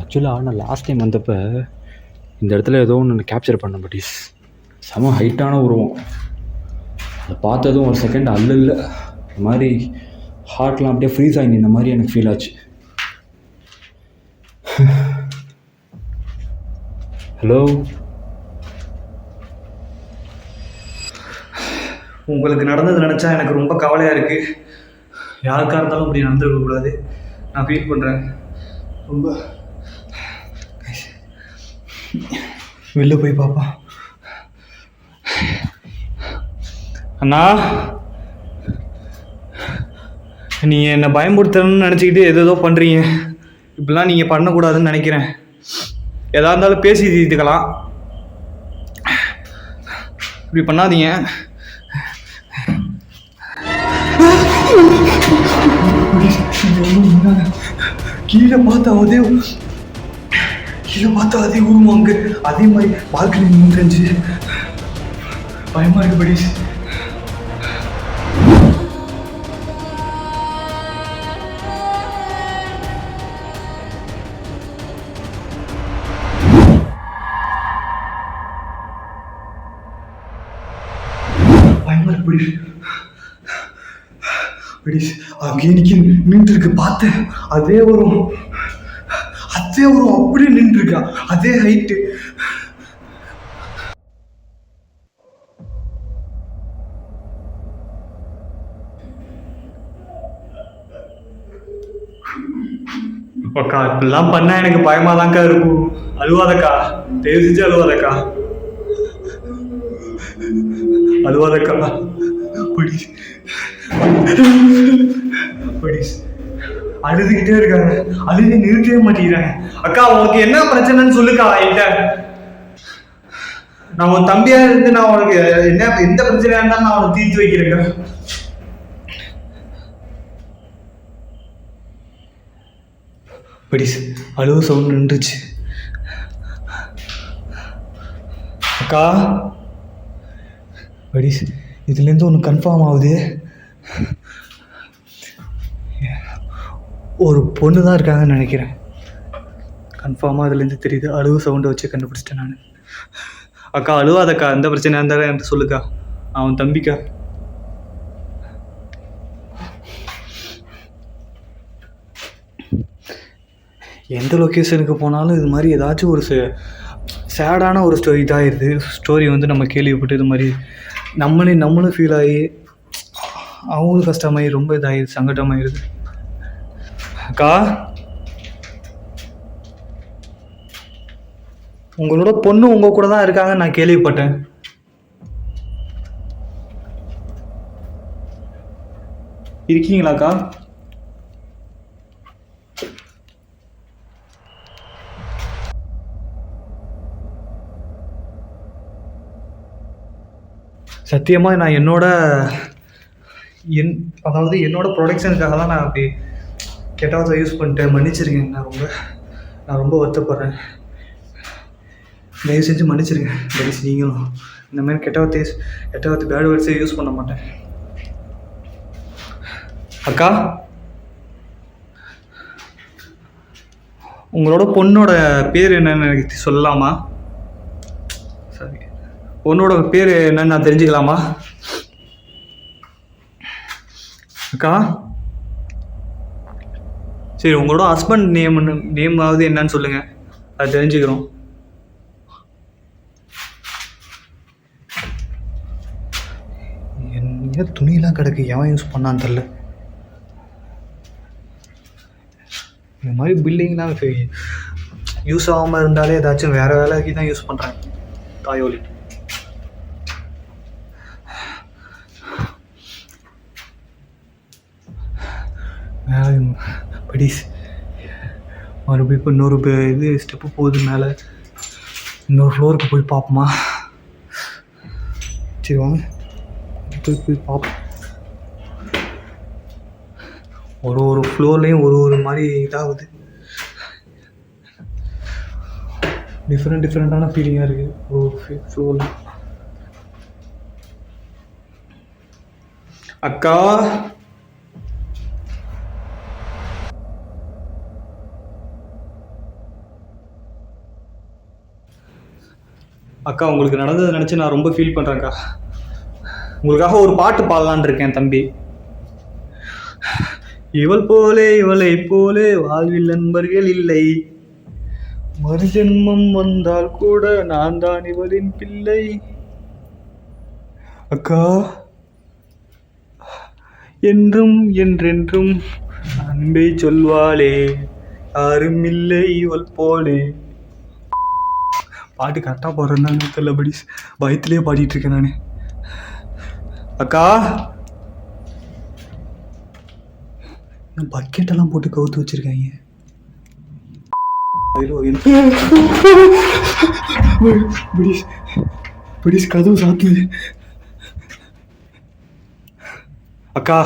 ஆக்சுவலாக நான் லாஸ்ட் டைம் வந்தப்போ இந்த இடத்துல ஏதோ ஒன்று கேப்சர் பண்ண பட்டீஸ். செம ஹைட்டான உருவம். அதை பார்த்ததும் ஒரு செகண்ட் அல்ல இந்த மாதிரி ஹார்ட்லாம் அப்படியே ஃப்ரீஸ் ஆகி இந்த மாதிரி எனக்கு ஃபீல் ஆச்சு. ஹலோ, உங்களுக்கு நடந்தது நினச்சா எனக்கு ரொம்ப கவலையாக இருக்குது. யாருக்காக இருந்தாலும் அப்படி நடந்துருக்கக்கூடாது. நான் ஃபீல் பண்ணுறேன். ரொம்ப வெளில போய் பாப்பா. அண்ணா, நீங்கள் என்னை பயமுறுத்தணும்னு நினச்சிக்கிட்டு ஏதோ பண்ணுறீங்க. இப்படிலாம் நீங்கள் பண்ணக்கூடாதுன்னு நினைக்கிறேன். எதா இருந்தாலும் பேசி தீர்த்துக்கலாம். இப்படி பண்ணாதீங்க. கீழே பார்த்தா அதே உருவம் அங்கே அதே மாதிரி பால்கனி நின்றுச்சு. பயமா இருக்கு படிஸ். பயமா இருக்கு படிஸ். அங்கே நின்று இருக்கு பார்த்தேன். அதே வரும் அப்படியே நின்று இருக்கா. அதே ஹைட்டு. அக்கா, இப்பெல்லாம் பண்ணா எனக்கு பயமாதான்க்கா இருக்கும். அழுவாதக்கா, தயவு செஞ்சு அழுவாதக்கா. அழுதுகிட்டே இருக்காங்க. அழுது நிறுத்தவே மாட்டேங்கிறாங்க. அக்கா, உனக்கு என்ன பிரச்சனைன்னு சொல்லுக்கா என்கிட்ட. நான் உன் தம்பியா இருந்து நான் உனக்கு எந்த பிரச்சனையா இருந்தாலும் நான் உனக்கு தீர்த்து வைக்கிறேங்க. படிஸ், அழுவ சவுண்ட் நின்றுச்சு. அக்கா படிஸ், இதுலேருந்து ஒன்று கன்ஃபார்ம் ஆகுது. ஒரு பொண்ணு தான் இருக்காங்கன்னு நினைக்கிறேன். கன்ஃபார்மாக அதுலேருந்து தெரியுது. அழுவு சவுண்டை வச்சு கண்டுபிடிச்சிட்டேன் நான். அக்கா, அழுவாதக்கா. எந்த பிரச்சனையாக இருந்தாலும் என்கிட்ட சொல்லுக்கா. அவன் தம்பிக்கா. எந்த லொக்கேஷனுக்கு போனாலும் இது மாதிரி ஏதாச்சும் ஒரு சேடான ஒரு இதாகிடுது. ஸ்டோரி வந்து நம்ம கேள்விப்பட்டு இது மாதிரி நம்மளும் ஃபீல் ஆகி அவங்களும் கஷ்டமாகி ரொம்ப இதாகிடுது, சங்கடமாகிடுது. அக்கா, உங்களோட பொண்ணு உங்க கூட தான் இருக்காங்கன்னு நான் கேள்விப்பட்டேன். இருக்கீங்களாக்கா? சத்தியமாக நான் அதாவது என்னோட ப்ரொடக்ஷனுக்காக தான் நான் அப்படி கெட்ட வார்த்தை யூஸ் பண்ணிட்டேன். மன்னிச்சிருங்க. நான் ரொம்ப வருத்தப்படுறேன். தயவு செஞ்சு மன்னிச்சிருங்க. ப்ளீஸ் நீங்களும் இந்த மாதிரி கெட்ட வார்த்தை பேட் வேர்ட்ஸே யூஸ் பண்ண மாட்டேன். அக்கா, உங்களோட பொண்ணோட பேர் என்னன்னு எனக்கு சொல்லலாமா? சரி, பொண்ணோட பேர் என்னன்னு நான் தெரிஞ்சுக்கலாமா? அக்கா, சரி, உங்களோட ஹஸ்பண்ட் நேமாவது என்னன்னு சொல்லுங்க, அது தெரிஞ்சுக்கிறோம். என்ன துணியெல்லாம் கிடக்கு, எவன் யூஸ் பண்ணான்னு தெரில. இந்த மாதிரி பில்டிங்லாம் யூஸ் ஆகாமல் இருந்தாலே ஏதாச்சும் வேறு வேலைக்கு தான் யூஸ் பண்ணுறேன். தாயோலி படிஸ் மறுபடியும் இப்போ இன்னொரு இது ஸ்டெப்பு போகுது மேலே. இன்னொரு ஃப்ளோருக்கு போய் பார்ப்போமா? சரி வாங்க போய் பார்ப்போம். ஒரு ஃப்ளோர்லேயும் ஒரு மாதிரி இதாகுது. டிஃப்ரெண்ட்டான ஃபீலிங்காக இருக்குது ஒரு ஃப்ளோரில். அக்கா, உங்களுக்கு நடந்ததை நினச்சி நான் ரொம்ப ஃபீல் பண்ணுறேன்க்கா. உங்களுக்காக ஒரு பாட்டு பாடலான் இருக்கேன் தம்பி. இவளை போலே வாழ்வில் நண்பர்கள் இல்லை, மறுஜென்மம் வந்தால் கூட நான் தான் இவளின் பிள்ளை. அக்கா, என்றும் என்றென்றும் அன்பை சொல்வாளே, யாரும் இல்லை இவள் போலே. பாட்டு கரெக்டாக போடுறேன்னு தெரியல, படி பயத்திலே பாடிட்டு இருக்கேன் நான். அக்கா, பக்கெட்டெல்லாம் போட்டு கவுத்து வச்சிருக்காங்க. கதவு சாத்து. அக்கா,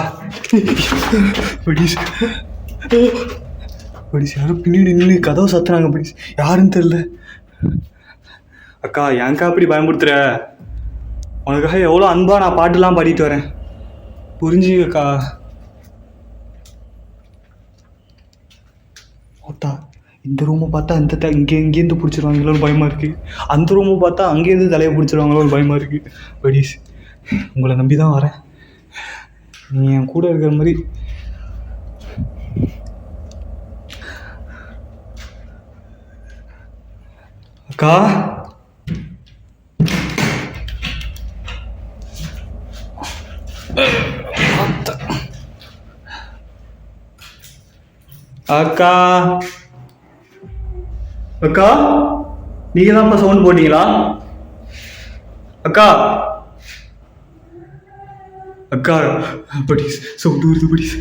யாரும் பின்னாடி நின்று கதவு சாத்துறாங்க. யாருன்னு தெரியல. அக்கா, ஏன்க்கா அப்படி பயன்படுத்துற? உனக்காக எவ்வளோ அன்பா நான் பாட்டுலாம் பாடிட்டு வரேன், புரிஞ்சுக்கா. ஓட்டா, இந்த ரூமை பார்த்தா இங்கேருந்து பிடிச்சிருவாங்களோன்னு பயமாக இருக்குது. அந்த ரூமை பார்த்தா அங்கேருந்து தலையை பிடிச்சிருவாங்களோன்னு பயமாக இருக்குது. படிஸ், உங்களை நம்பி தான் வரேன். நீ என் கூட இருக்கிற மாதிரி. அக்கா, அக்கா, அக்கா, நீங்க தான் சவுண்ட் போட்டீங்களா? அக்கா, அக்கா, படிஸ் சவுண்ட் வருது. படிஸ்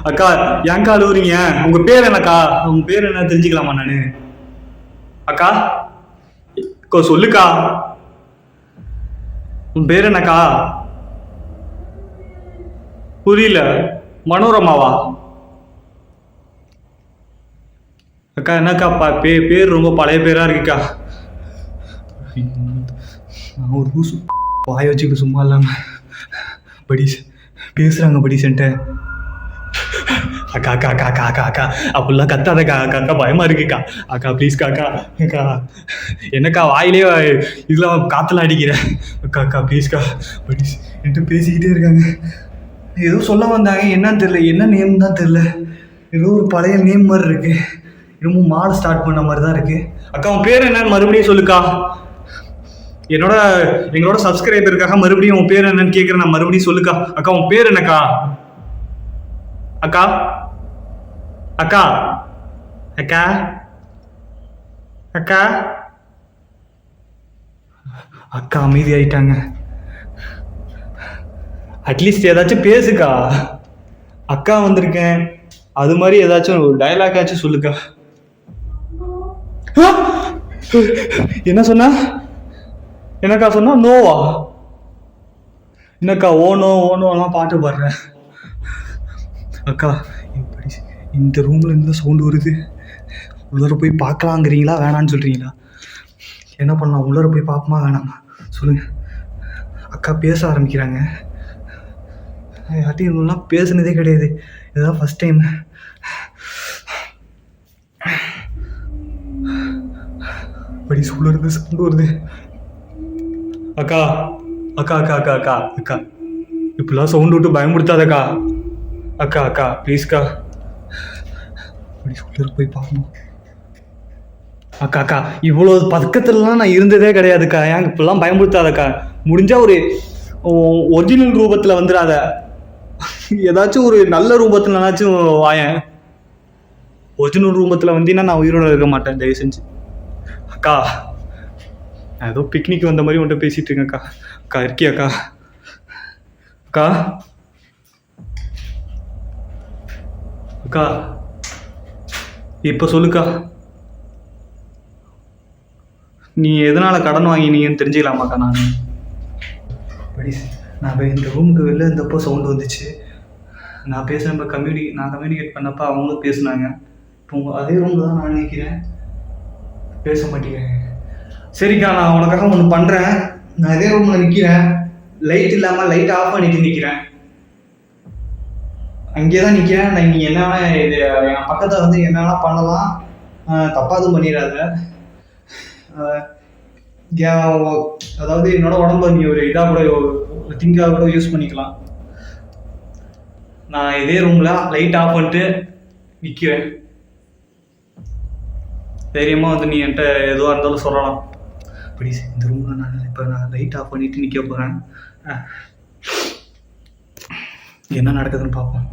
அக்கா, ஏன்க்கா அழுவுறீங்க? உங்க பேர் என்னக்கா? உங்க பேர் என்ன தெரிஞ்சுக்கலாமா நானு? அக்கா, சொல்லுக்கா, உன் பேர் என்னக்கா? புரியல. மனோரமாவா? அக்கா, என்னக்கா பேர் ரொம்ப பழைய பேரா இருக்குக்கா. நான் ஒரு லூசு வாய வச்சுக்கிட்டு சும்மா இல்லாம படிஸ் பேசுறாங்க. படிஸ்ன்ட்டு அக்கா அக்கா அக்கா அக்கா அக்கா அக்கா அப்படிலாம் கத்தாதக்கா. அக்கா அக்கா பயமா இருக்குக்கா. அக்கா ப்ளீஸ் காக்கா. அக்கா, என்னக்கா வாயிலே இதெல்லாம் காத்தெல்லாம் அடிக்கிறேன். அக்கா அக்கா ப்ளீஸ்க்கா. படிஸ் என்கிட்ட பேசிக்கிட்டே இருக்காங்க. ஏதோ சொல்ல வந்தாங்க, என்னன்னு தெரியல. என்ன நேம் தான் தெரியல. ஏதோ ஒரு பழைய நேம் மாதிரி இருக்கு. ரொம்ப மாலை ஸ்டார்ட் பண்ண மாதிரி தான் இருக்கு. அக்கா, உன் பேர் என்னன்னு மறுபடியும் சொல்லுக்கா. எங்களோட சப்ஸ்கிரைபருக்காக மறுபடியும் உன் பேர் என்னன்னு கேட்குறேன். நான் மறுபடியும் சொல்லுக்கா. அக்கா, உன் பேர் என்னக்கா? அக்கா, அக்கா, அக்கா, அக்கா, அக்கா அமைதி ஆயிட்டாங்க. அட்லீஸ்ட் ஏதாச்சும் பேசுக்கா. அக்கா வந்திருக்கேன், அது மாதிரி ஏதாச்சும் ஒரு டயலாக் ஆச்சும் சொல்லுக்கா. ஆ! என்ன சொன்னா? என்னக்கா சொன்னா? நோவா? என்னக்கா ஓனோலாம் பாட்டு பாடுறேன்? அக்கா இப்படி இந்த ரூம்ல இருந்து சவுண்டு வருது, உள்ளர போய் பார்க்கலாங்கிறீங்களா வேணான்னு சொல்றீங்களா? என்ன பண்ணலாம், உள்ளர போய் பார்ப்போமா வேணாமா சொல்லுங்க. அக்கா பேச ஆரம்பிக்கிறாங்க. யார்ட்டையும் இவங்களாம் பேசுனதே கிடையாது, இதுதான் ஃபர்ஸ்ட் டைம். படி உள்ள இருந்து சவுண்டு வருது. அக்கா அக்கா அக்கா அக்கா அக்கா அக்கா இப்பெல்லாம் சவுண்டு விட்டு பயமுடுத்தாதக்கா. அக்கா அக்கா ப்ளீஸ்க்கா, உள்ள போய் பார்க்கணும். அக்கா அக்கா இவ்வளோ பக்கத்துலலாம் நான் இருந்ததே கிடையாதுக்கா, ஏன் இப்பெல்லாம் பயமுடுத்தாதக்கா. முடிஞ்சா ஒரு ஒரிஜினல் ரூபத்தில் வந்துடாத, ஏதாச்சும் ஒரு நல்ல ரூபத்துலனாச்சும் வாயேன். ஒரிஜினல் ரூபத்தில் வந்தீங்கன்னா நான் உயிரோட இருக்க மாட்டேன், தயவு செஞ்சு. அக்கா நான் ஏதோ பிக்னிக் வந்த மாதிரி உன்ட்ட பேசிட்டு இருக்கேன்க்கா. அக்கா இருக்கியாக்கா? அக்கா அக்கா இப்போ சொல்லுக்கா, நீ எதனால கடன் வாங்கினீங்கன்னு தெரிஞ்சுக்கலாமாக்கா? நான் இந்த ரூமுக்கு வெளில இருந்தப்போ சவுண்டு வந்துச்சு, நான் பேசுகிறப்ப கம்யூனிகேட் பண்ணப்போ அவங்களும் பேசுனாங்க. இப்போ அதே ரூமில் தான் நான் நிற்கிறேன், பேச மாட்டேங்கிறேன். சரிக்கா நான் உனக்காக ஒன்று பண்ணுறேன், நான் இதே ரூமில் நிற்கிறேன், லைட் இல்லாமல் லைட் ஆஃப் பண்ணிட்டு நிற்கிறேன், அங்கேயே தான் நிற்கிறேன். நான் நீ என்ன வேணால் இது என் பக்கத்தில் வந்து என்ன வேணால் பண்ணலாம், தப்பாக எதுவும் பண்ணிடாத. அதாவது என்னோட உடம்பு நீ ஒரு இதாக கூட ஒரு திங்காக கூட யூஸ் பண்ணிக்கலாம். நான் இதே ரூமில் லைட் ஆஃப் பண்ணிட்டு நிற்கிறேன், தைரியமாக வந்து நீ என்கிட்ட எதுவாக இருந்தாலும் சொல்லலாம். ப்ளீஸ் இந்த ரூமில் நான் லைட் ஆஃப் பண்ணிவிட்டு நிற்க போகிறேன், என்ன நடக்குதுன்னு பார்ப்போம்.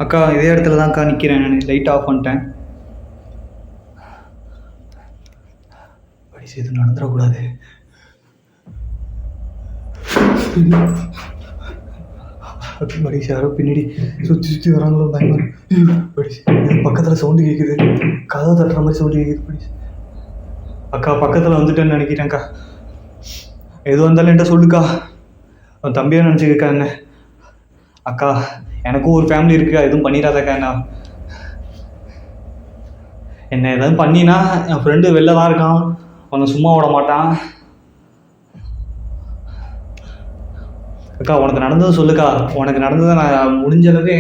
அக்கா இதே இடத்துல தான்க்கா நிற்கிறேன், நான் லைட் ஆஃப் பண்ணிட்டேன். ப்ளீஸ் இது நடந்துடக்கூடாது. படீஷ் யாரோ பின்னாடி சுற்றி வராங்களோ பயமா இருக்கு. படீஷ் பக்கத்தில் சவுண்டு கேட்குது, கதவை தட்டுற மாதிரி சவுண்டு கேட்குது. படீஷ் அக்கா பக்கத்தில் வந்துட்டேன்னு நினைக்கிறேன்க்கா, எது வந்தாலும் என்கிட்ட சொல்லுக்கா, அவன் தம்பியாக நினச்சிக்கா என்ன. அக்கா எனக்கும் ஒரு ஃபேமிலி இருக்குக்கா, எதுவும் பண்ணிடாதக்கா. என்ன எதாவது பண்ணினா என் ஃப்ரெண்டு வெளில தான் இருக்கான், அவனை சும்மா விட மாட்டான். அக்கா உனக்கு நடந்தது சொல்லுக்கா, உனக்கு நடந்ததை நான் முடிஞ்ச அளவுக்கு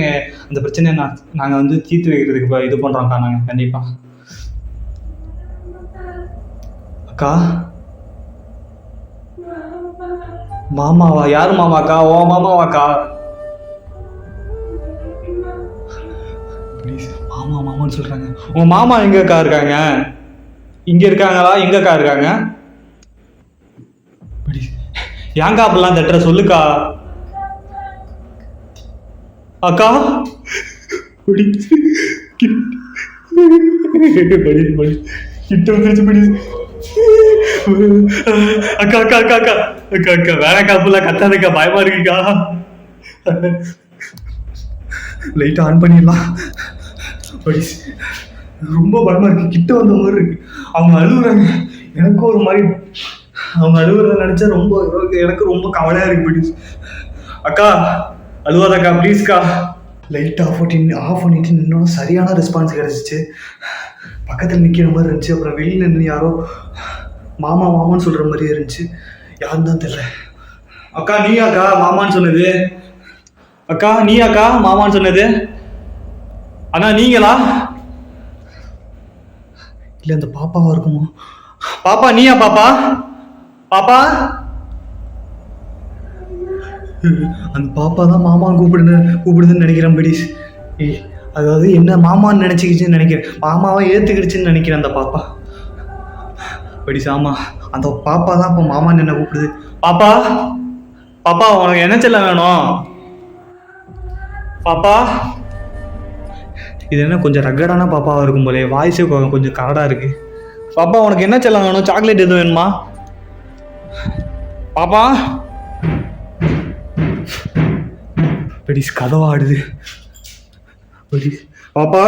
அந்த பிரச்சனையை நாங்கள் வந்து தீர்த்து வைக்கிறதுக்கு இப்போ இது பண்ணுறோம்க்கா நாங்கள் கண்டிப்பாக. அக்கா மாமாவா? யார் மாமாக்கா? ஓ மாமாவாக்கா? ப்ளீஸ் மாமா மாமான்னு சொல்கிறாங்க. உங்கள் மாமா எங்கக்கா இருக்காங்க? இங்கே இருக்காங்களா? எங்கக்கா இருக்காங்க? ப்ளீஸ் ஏங்கா அப்படிலாம் தட்டுற சொல்லுக்கா. அக்கா கிட்ட வந்துருச்சு. அக்கா அக்கா அக்கா அக்கா அக்கா அக்கா வேணக்கா, அப்படிலாம் கத்தாதக்கா, பயமா இருக்குக்கா. லைட் ஆன் பண்ணிடலாம். ரொம்ப பயமா இருக்கு, கிட்ட வந்த மாதிரி இருக்கு. அவங்க அழுகுறாங்க, எனக்கும் ஒரு மாதிரி, அவங்க அழுகுறத நினைச்சா ரொம்ப எனக்கு ரொம்ப கவலையா இருக்கு. அக்கா அழுவாதக்கா ப்ளீஸ்க்கா. லைட் ஆஃப் பண்ணிட்டு இன்னும் சரியான ரெஸ்பான்ஸ் கிடைச்சிச்சு. பக்கத்தில் நிற்கிற மாதிரி இருந்துச்சு. அப்புறம் வெளியில் நின்று யாரோ மாமா மாமான்னு சொல்கிற மாதிரியே இருந்துச்சு, யாருன்னு தான் தெரியல. அக்கா நீயாக்கா மாமான்னு சொன்னது? அக்கா நீயாக்கா மாமான்னு சொன்னது? அண்ணா நீங்களா? இல்லை அந்த பாப்பாவா இருக்குமோ? பாப்பா நீயா? பாப்பா பாப்பா அந்த பாப்பா தான் மாமான்னு கூப்பிடுதுன்னு நினைக்கிறேன். படிஸ் அதாவது என்ன மாமான்னு நினச்சிக்கிச்சுன்னு நினைக்கிறேன், மாமாவை ஏற்றுக்கிடுச்சுன்னு நினைக்கிறேன் அந்த பாப்பா. படிஸ் ஆமாம், அந்த பாப்பா தான் இப்போ மாமான்னு என்ன கூப்பிடுது. பாப்பா பாப்பா உனக்கு என்ன செல்ல வேணும்? பாப்பா இது என்ன கொஞ்சம் ரக்கடான பாப்பாவாக இருக்கும் போலே, வாய்ஸே கொஞ்சம் கரடாக இருக்குது. பாப்பா உனக்கு என்ன செல்லம் வேணும்? சாக்லேட் எதுவும் வேணுமா பாப்பா? பெடிஸ் கதவா ஆடுது. பெடிஸ் பாப்பா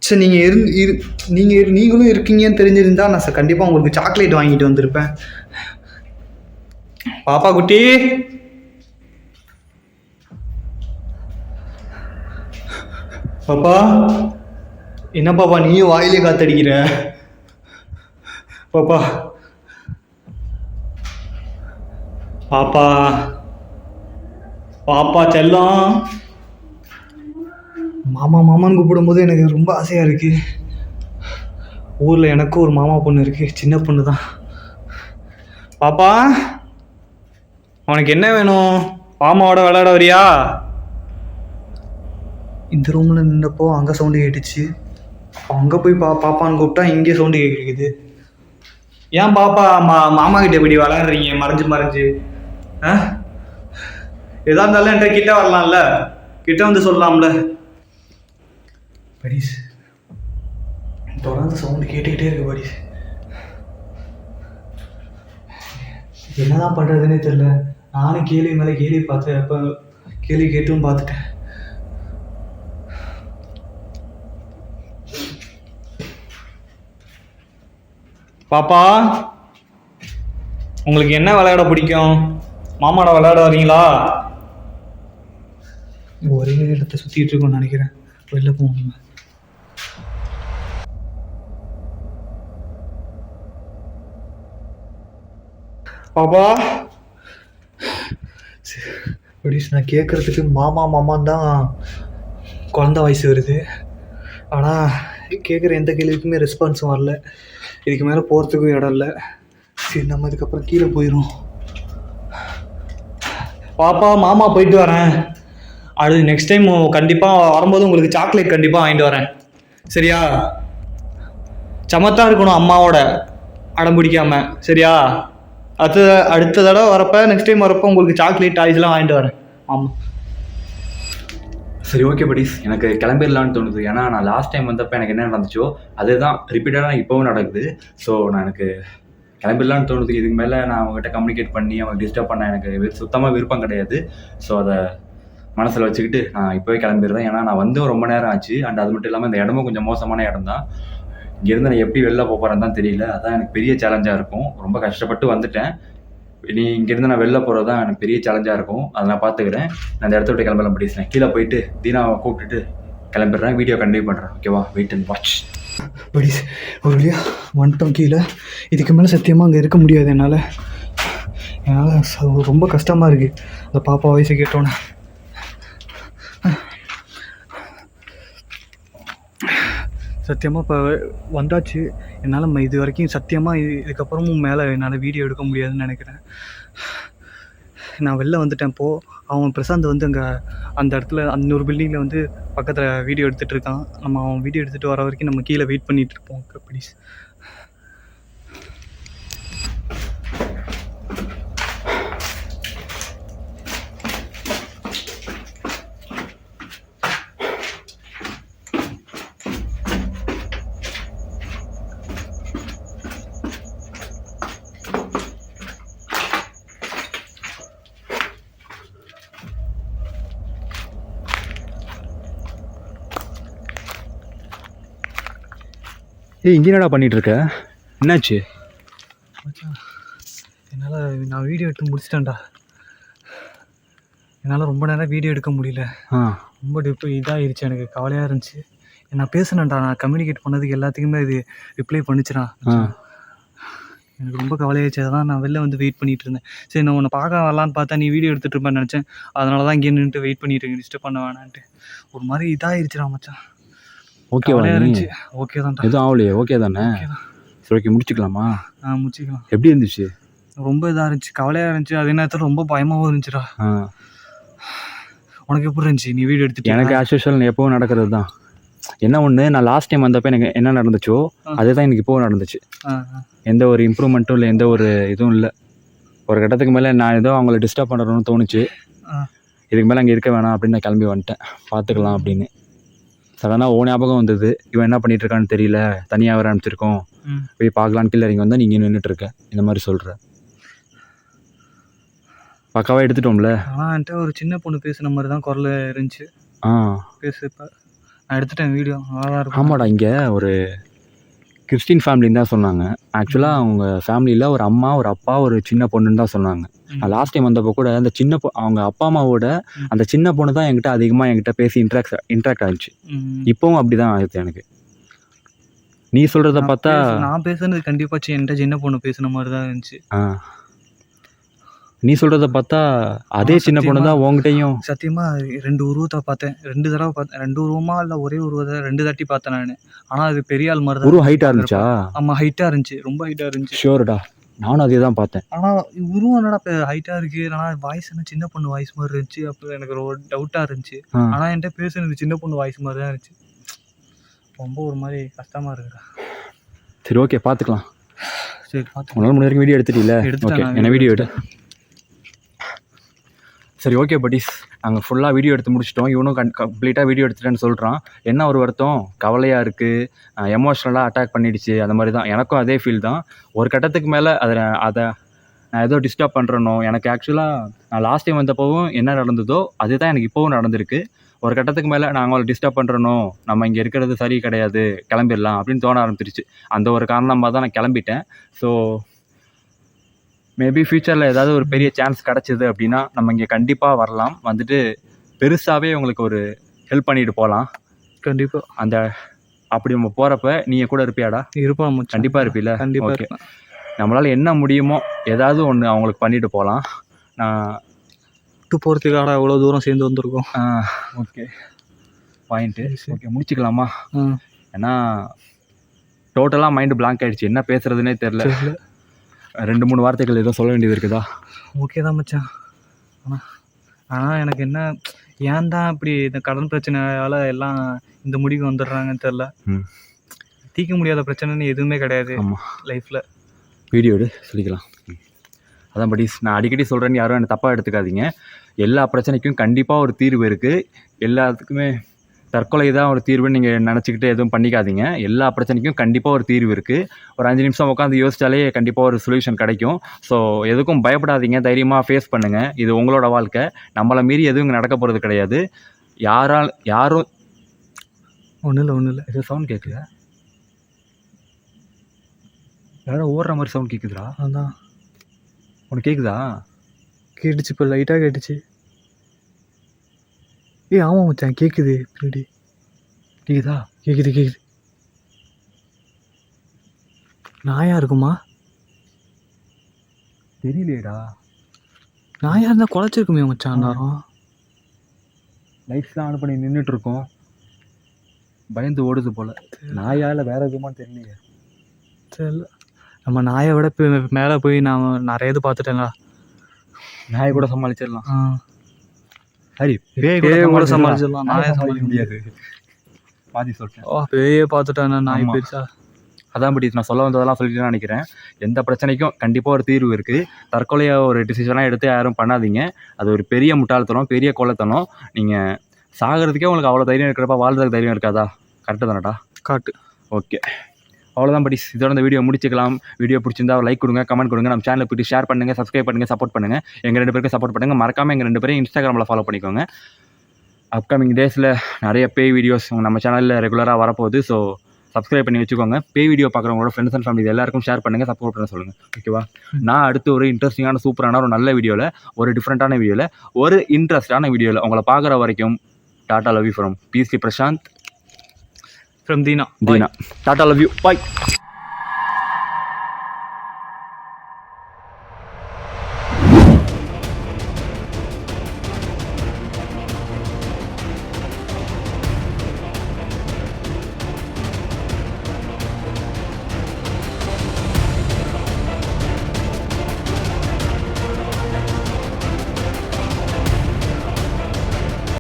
சரி நீங்களும் இருக்கீங்கன்னு தெரிஞ்சிருந்தா நான் கண்டிப்பாக உங்களுக்கு சாக்லேட் வாங்கிட்டு வந்திருப்பேன். பாப்பா குட்டி பாப்பா என்ன பாப்பா நீயும் வாயிலே காத்தடிக்கிற? பாப்பா பாப்பா பாப்பா செல்லம். மாமா மாமான்னு கூப்பிடும்போது எனக்கு ரொம்ப ஆசையாக இருக்குது. ஊரில் எனக்கும் ஒரு மாமா பொண்ணு இருக்குது, சின்ன பொண்ணு தான். பாப்பா உனக்கு என்ன வேணும்? மாமாவோட விளையாட வரியா? இந்த ரூமில் நின்றப்போ அங்கே சவுண்டு கேட்டுச்சு. அங்கே போய் பாப்பான்னு கூப்பிட்டா இங்கே சவுண்டு கேட்குது. ஏன் பாப்பா மாமா கிட்ட இப்படி விளையாடுறீங்க மறைஞ்சு? ஆ எதா இருந்தாலும் என்கிட்ட கிட்ட வரலாம்ல, கிட்ட வந்து சொல்லலாம்ல. படிஸ் தொடர்ந்து சவுண்டு கேட்டுக்கிட்டே இருக்கு. படிஸ் என்னதான் பண்ணுறதுன்னே தெரில. நானும் கேள்வி மேலே கேள்வி பார்த்தேன். எப்போ கேள்வி கேட்டும் பார்த்துட்டேன். பாப்பா உங்களுக்கு என்ன விளையாட பிடிக்கும்? மாமாவோட விளையாட வரீங்களா? ஒரே இடத்த சுற்றிட்டு இருக்கோம்னு நினைக்கிறேன். வெளில போகணும். பாப்பா நான் கேட்குறதுக்கு மாமான்னு தான் குழந்த வயசு வருது. ஆனால் கேட்குற எந்த கேள்விக்குமே ரெஸ்பான்ஸும் வரல. இதுக்கு மேலே போகிறதுக்கும் இடம் இல்லை. சரி நம்ம இதுக்கப்புறம் கீழே போயிடும். பாப்பா மாமா போயிட்டு வரேன். அடுத்து நெக்ஸ்ட் டைம் கண்டிப்பாக வரும்போது உங்களுக்கு சாக்லேட் கண்டிப்பாக வாங்கிட்டு வரேன். சரியா? சமத்தாக இருக்கணும் அம்மாவோட, அடம் பிடிக்காம. சரியா? அடுத்த தடவை வரப்போ நெக்ஸ்ட் டைம் வரப்போ உங்களுக்கு சாக்லேட் டாய்ஸ்லாம் வாங்கிட்டு வரேன். ஆமாம் சரி ஓகே படிஸ், எனக்கு கிளம்பிடலான்னு தோணுது. ஏன்னா நான் லாஸ்ட் டைம் வந்தப்போ எனக்கு என்ன நடந்துச்சோ அதுதான் ரிப்பீட்டடாக இப்போவும் நடக்குது. ஸோ நான் எனக்கு கிளம்பிடலான்னு தோணுது. இதுக்கு மேலே நான் அவங்ககிட்ட கம்யூனிகேட் பண்ணி அவங்க டிஸ்டர்ப் பண்ண எனக்கு சுத்தமாக விருப்பம் கிடையாது. ஸோ அதை மனசில் வச்சுக்கிட்டு நான் இப்போவே கிளம்பிடுறேன். ஏன்னா நான் வந்து ரொம்ப நேரம் ஆச்சு. அண்ட் அது மட்டும் இல்லாமல் இந்த இடமும் கொஞ்சம் மோசமான இடம் தான். இங்கேருந்து நான் எப்படி வெளில போகிறேன்னு தான் தெரியல. அதான் எனக்கு பெரிய சேலஞ்சாக இருக்கும். ரொம்ப கஷ்டப்பட்டு வந்துட்டேன். இனி இங்கேருந்து நான் வெளில போகிறது தான் எனக்கு பெரிய சேலஞ்சாக இருக்கும். அதை நான் பார்த்துக்கிறேன். நான் அந்த இடத்த விட்டு கிளம்பலாம் படிச்சேன். கீழே போயிட்டு தீனாவை கூப்பிட்டுட்டு கிளம்பிடுறேன். வீடியோ கண்டினியூ பண்ணுறேன். ஓகேவா? Wait and watch. படிஸ் ஒரு வழியா வந்துட்டோம் கீழே. இதுக்கு மேலே சத்தியமாக அங்கே இருக்க முடியாது என்னால். ரொம்ப கஷ்டமாக இருக்குது அந்த பாப்பா வயசு கேட்டோன்னே. சத்தியமாக இப்போ வந்தாச்சு. என்னால் இது வரைக்கும் சத்தியமாக இதுக்கப்புறமும் மேலே என்னால் வீடியோ எடுக்க முடியாதுன்னு நினைக்கிறேன். நான் வெளில வந்துட்டேன். இப்போது அவன் பிரசாந்த் வந்து அங்கே அந்த இடத்துல அந்த பில்டிங்கில் வந்து பக்கத்தில் வீடியோ எடுத்துகிட்டு இருக்கான். நம்ம அவன் வீடியோ எடுத்துகிட்டு வர வரைக்கும் நம்ம கீழே வெயிட் பண்ணிகிட்டு இருப்போம். ப்ளீஸ். இங்கே என்னடா பண்ணிட்டு இருக்க? என்னாச்சு? என்னால் நான் வீடியோ எடுத்து முடிச்சிட்டேன்டா. என்னால் ரொம்ப நேரம் வீடியோ எடுக்க முடியல. ரொம்ப இதாகிருச்சு. எனக்கு கவலையாக இருந்துச்சு. நான் பேசுனேன்டா. நான் கம்யூனிகேட் பண்ணதுக்கு எல்லாத்துக்குமே இது ரிப்ளை பண்ணிச்சுடா. எனக்கு ரொம்ப கவலையாச்சு. அதான் நான் வெளில வந்து வெயிட் பண்ணிகிட்டு இருந்தேன். சரி நான் உன்னை பார்க்க வரலான்னு பார்த்தா நீ வீடியோ எடுத்துகிட்டு இருப்பேன்னு நினச்சேன். அதனால தான் இங்கே நின்றுட்டு வெயிட் பண்ணிட்டு இருக்கேன். டிஸ்டர்ப் பண்ண வேணான்ட்டு. ஒரு மாதிரி இதாகிருச்சுடா மச்சான். ஓகே இருந்துச்சு. ஓகே தான்டா. எதுவும் ஆகலையே? ஓகே தானே? சரி ஓகே முடிச்சுக்கலாமா? முடிச்சுக்கலாம். எப்படி இருந்துச்சு? ரொம்ப இதாக இருந்துச்சு, கவலையாக இருந்துச்சு. அதே நேரத்தில் ரொம்ப பயமாகவும் இருந்துச்சுடா. உனக்கு எப்படி இருந்துச்சு நீ வீடியோ எடுத்துட்டு? எனக்கு ஆஸ் யூஷுவல் எப்பவும் நடக்கிறது தான். என்ன ஒன்று, நான் லாஸ்ட் டைம் வந்தப்போ எனக்கு என்ன நடந்துச்சோ அதே தான் எனக்கு இப்போவும் நடந்துச்சு. எந்த ஒரு இம்ப்ரூவ்மெண்ட்டும் இல்லை, எந்த ஒரு இதுவும் இல்லை. ஒரு கட்டத்துக்கு மேலே நான் ஏதோ அவங்கள டிஸ்டர்ப் பண்ணுறோன்னு தோணுச்சு. இதுக்கு மேலே அங்கே இருக்க வேணாம் அப்படின்னு நான் கிளம்பி வந்துட்டேன். பார்த்துக்கலாம் அப்படின்னு. சடனாக ஓ ஞாபகம் வந்தது, இவன் என்ன பண்ணிட்டு இருக்கான்னு தெரியல, தனியாக வர ஆரம்பிச்சிருக்கோம், ம். போய் பார்க்கலான்னு கீழே இறங்கி வந்தால் நீங்கள் நின்றுட்டு இருக்க, இந்த மாதிரி சொல்கிற. பக்காவாக எடுத்துட்டோம்ல. ஆனால் என்கிட்ட ஒரு சின்ன பொண்ணு பேசுன மாதிரி தான் குரல் இருந்துச்சு. பேசுப்ப நான் எடுத்துட்டேன் வீடியோ. நல்லா தான் இருக்கும். ஆமாடா, இங்கே ஒரு கிறிஸ்டின் ஃபேமிலின்னு தான் சொன்னாங்க. ஆக்சுவலாக அவங்க ஃபேமிலியில் ஒரு அம்மா, ஒரு அப்பா, ஒரு சின்ன பொண்ணுன்னு தான் சொன்னாங்க. நான் லாஸ்ட் டைம் வந்தப்போ கூட அந்த அவங்க அப்பா அம்மாவோட அந்த சின்ன பொண்ணு தான் என்கிட்ட பேசி இன்ட்ராக்ட் ஆகிடுச்சு. இப்போவும் அப்படி தான் ஆயிடுச்சு எனக்கு. நீ சொல்கிறத பார்த்தா நான் பேசுனது கண்டிப்பாக என்கிட்ட சின்ன பொண்ணு பேசுன மாதிரி தான் இருந்துச்சு. நீ சொல்கிறத பார்த்தா அதே சின்ன பொண்ணு தான் உங்ககிட்டையும். சத்தியமாக 2 உருவத்தை பார்த்தேன், 2 தடவை பார்த்தேன். 2 உருவமா இல்லை ஒரே உருவத்தை 2 தாட்டி பார்த்தேன் நான். ஆனால் அது பெரிய ஆள் மாதிரி தான். உருவம் ஹைட்டாக இருந்துச்சா? ஆமாம், ஹைட்டாக இருந்துச்சு, ரொம்ப ஹைட்டாக இருந்துச்சு. ஷியோர்டா, நானும் அதே தான் பார்த்தேன். ஆனால் உருவம் என்னடா இப்போ ஹைட்டாக இருக்குது, ஆனால் வாய்ஸ் என்ன சின்ன பொண்ணு வாய்ஸ் மாதிரி இருந்துச்சு. அப்போ எனக்கு ஒரு டவுட்டாக இருந்துச்சு. ஆனால் என்கிட்ட பேசுனது சின்ன பொண்ணு வாய்ஸ் மாதிரி தான் இருந்துச்சு. ரொம்ப ஒரு மாதிரி கஷ்டமாக இருக்குடா. சரி, ஓகே, பார்த்துக்கலாம். சரி, பார்த்து உங்களால் முடிஞ்ச வரைக்கும் வீடியோ எடுத்துட்டீங்களா? ஓகே, என்ன வீடியோ எடு. சரி, ஓகே பட்டீஸ், நாங்கள் ஃபுல்லாக வீடியோ எடுத்து முடிச்சிட்டோம். இவனும் கம்ப்ளீட்டாக வீடியோ எடுத்துட்டேன்னு சொல்கிறான். என்ன ஒரு வருத்தம், கவலையாக இருக்குது, எமோஷ்னலாக அட்டாக் பண்ணிடுச்சு, அந்த மாதிரி தான் எனக்கும் அதே ஃபீல் தான். ஒரு கட்டத்துக்கு மேலே அதை நான் ஏதோ டிஸ்டர்ப் பண்ணுறனோ. எனக்கு ஆக்சுவலாக நான் லாஸ்ட் டைம் வந்தப்போவும் என்ன நடந்ததோ அதுதான் எனக்கு இப்போவும் நடந்திருக்கு. ஒரு கட்டத்துக்கு மேலே நான் அவங்கள டிஸ்டர்ப் பண்ணுறனோ, நம்ம இங்கே இருக்கிறது சரி கிடையாது, கிளம்பிடலாம் அப்படின்னு தோண ஆரம்பிச்சிருச்சு. அந்த ஒரு காரணமாக தான் நான் கிளம்பிட்டேன். ஸோ மேபி ஃப்யூச்சரில் ஏதாவது ஒரு பெரிய சான்ஸ் கிடச்சிது அப்படின்னா நம்ம இங்கே கண்டிப்பாக வரலாம். வந்துட்டு பெருசாகவே உங்களுக்கு ஒரு ஹெல்ப் பண்ணிட்டு போகலாம். கண்டிப்பாக அந்த அப்படி நம்ம போகிறப்ப நீங்கள் கூட இருப்பியாடா? இருப்பான், கண்டிப்பாக இருப்பில்ல? கண்டிப்பாக. ஓகே, நம்மளால் என்ன முடியுமோ ஏதாவது ஒன்று அவங்களுக்கு பண்ணிட்டு போகலாம். நான் போகிறதுக்காக அவ்வளோ தூரம் சேர்ந்து வந்திருக்கோம். Okay, point. ஓகே, முடிச்சுக்கலாமா? ஏன்னா டோட்டலாக மைண்டு பிளாங்க் ஆகிடுச்சு, என்ன பேசுகிறதுனே தெரில. 2-3 வார்த்தைகள் ஏதோ சொல்ல வேண்டியது இருக்குதா? ஓகே தான் மச்சான். ஆனால் எனக்கு என்ன, ஏன் தான் இப்படி இந்த கடன் பிரச்சனையால் எல்லாம் இந்த முடிவு வந்துடுறாங்கன்னு தெரில. தீர்க்க முடியாத பிரச்சனைன்னு எதுவுமே கிடையாது லைஃப்பில். வீடியோ எடு சொல்லிக்கலாம். அதான் படி, நான் அடிக்கடி சொல்கிறேன்னு யாரும் என்னை தப்பாக எடுத்துக்காதீங்க. எல்லா பிரச்சனைக்கும் கண்டிப்பாக ஒரு தீர்வு இருக்குது. எல்லாத்துக்குமே தற்கொலை தான் ஒரு தீர்வுன்னு நீங்கள் நினச்சிக்கிட்டு எதுவும் பண்ணிக்காதீங்க. எல்லா பிரச்சனைக்கும் கண்டிப்பாக ஒரு தீர்வு இருக்குது. ஒரு 5 நிமிஷம் உட்காந்து யோசித்தாலே கண்டிப்பாக ஒரு சொல்யூஷன் கிடைக்கும். ஸோ எதுக்கும் பயப்படாதீங்க, தைரியமாக ஃபேஸ் பண்ணுங்கள். இது உங்களோட வாழ்க்கை, நம்மளை மீறி எதுவும் இங்கே நடக்க போகிறது கிடையாது. யாரும் ஒன்றும் இல்லை. ஏதோ சவுண்ட் கேட்குதா? யாரும் ஓடுற மாதிரி சவுண்ட் கேட்குதுடா. அதான் உனக்கு கேட்குதா? கேட்டுச்சு, இப்போ லைட்டாக கேட்டுச்சு. ஆமாம் மச்சான், கேட்குது. பின்னாடி கேட்குதா? கேட்குது. நாயா இருக்குமா? தெரியலையேடா. நாயா இருந்தால் குலைச்சிருக்குமே மச்சான். நேரம் லைட்ஸ்லாம் ஆன் பண்ணி நின்றுட்டுருக்கோம், பயந்து ஓடுது போல். நாயால் வேறு எதுவுமா தெரியலையே. தெரியல, நம்ம நாயை விட மேலே போய் நான் நிறைய இது பார்த்துட்டேன்டா. நாயை கூட சமாளிச்சிடலாம். சரி, பேய் கூட சமாளிச்சிடலாம், நாயை சமாளிக்க முடியாது. பாதி சொல்லிட்டேன். பேயே பார்த்துட்டேன் நாய் பெருசா. அதான் படி, நான் சொல்ல வந்ததெல்லாம் சொல்லிட்டு நினைக்கிறேன். எந்த பிரச்சனைக்கும் கண்டிப்பாக ஒரு தீர்வு இருக்குது. தற்கொலையை ஒரு டிசிஷனாக எடுத்து யாரும் பண்ணாதீங்க. அது ஒரு பெரிய முட்டாள்தனம், பெரிய கொலைத்தனம். நீங்கள் சாகிறதுக்கே உங்களுக்கு அவ்வளோ தைரியம் இருக்கிறப்ப வாழ்றதுக்கு தைரியம் இருக்காதா? கரெக்டு தானடா? காட்டு. ஓகே, அவ்வளோதான் படி, இதோட இந்த வீடியோ முடிச்சுக்கலாம். வீடியோ பிடிச்சிருந்தா லைக் கொடுங்க, கமெண்ட் கொடுங்க, நம்ம சேனலை போய்ட்டு ஷேர் பண்ணுங்கள், சப்ஸ்கிரைப் பண்ணுங்கள், சப்போர்ட் பண்ணுங்கள். எங்கள் 2 பேருக்கு சப்போர்ட் பண்ணுங்கள். மறக்காமல் எங்கள் 2 பேரையும் இன்ஸ்டாகிராமில் ஃபாலோ பண்ணிக்கோங்க. அப்கமிங் டேஸில் நிறைய பேய் வீடியோஸ் நம்ம சேனலில் ரெகுலராக வரப்போகுது. ஸோ சப்ஸ்கிரைப் பண்ணி வச்சுக்கோங்க. பேய் வீடியோ பார்க்குறவங்களோட ஃப்ரெண்ட்ஸ் அண்ட் ஃபேமிலி எல்லாருக்கும் ஷேர் பண்ணுங்கள், சப்போர்ட் பண்ண சொல்லுங்கள். ஓகேவா? நான் அடுத்து ஒரு இன்ட்ரெஸ்டிங்கான சூப்பரான ஒரு நல்ல வீடியோவில், ஒரு டிஃப்ரெண்ட்டான வீடியோவில், ஒரு இன்ட்ரெஸ்டான வீடியோவில் உங்களை பார்க்குற வரைக்கும் டாட்டா லவ் யூ ஃப்ரம் பீஸ்லி Prasanth from Deena. Tata love you, bye.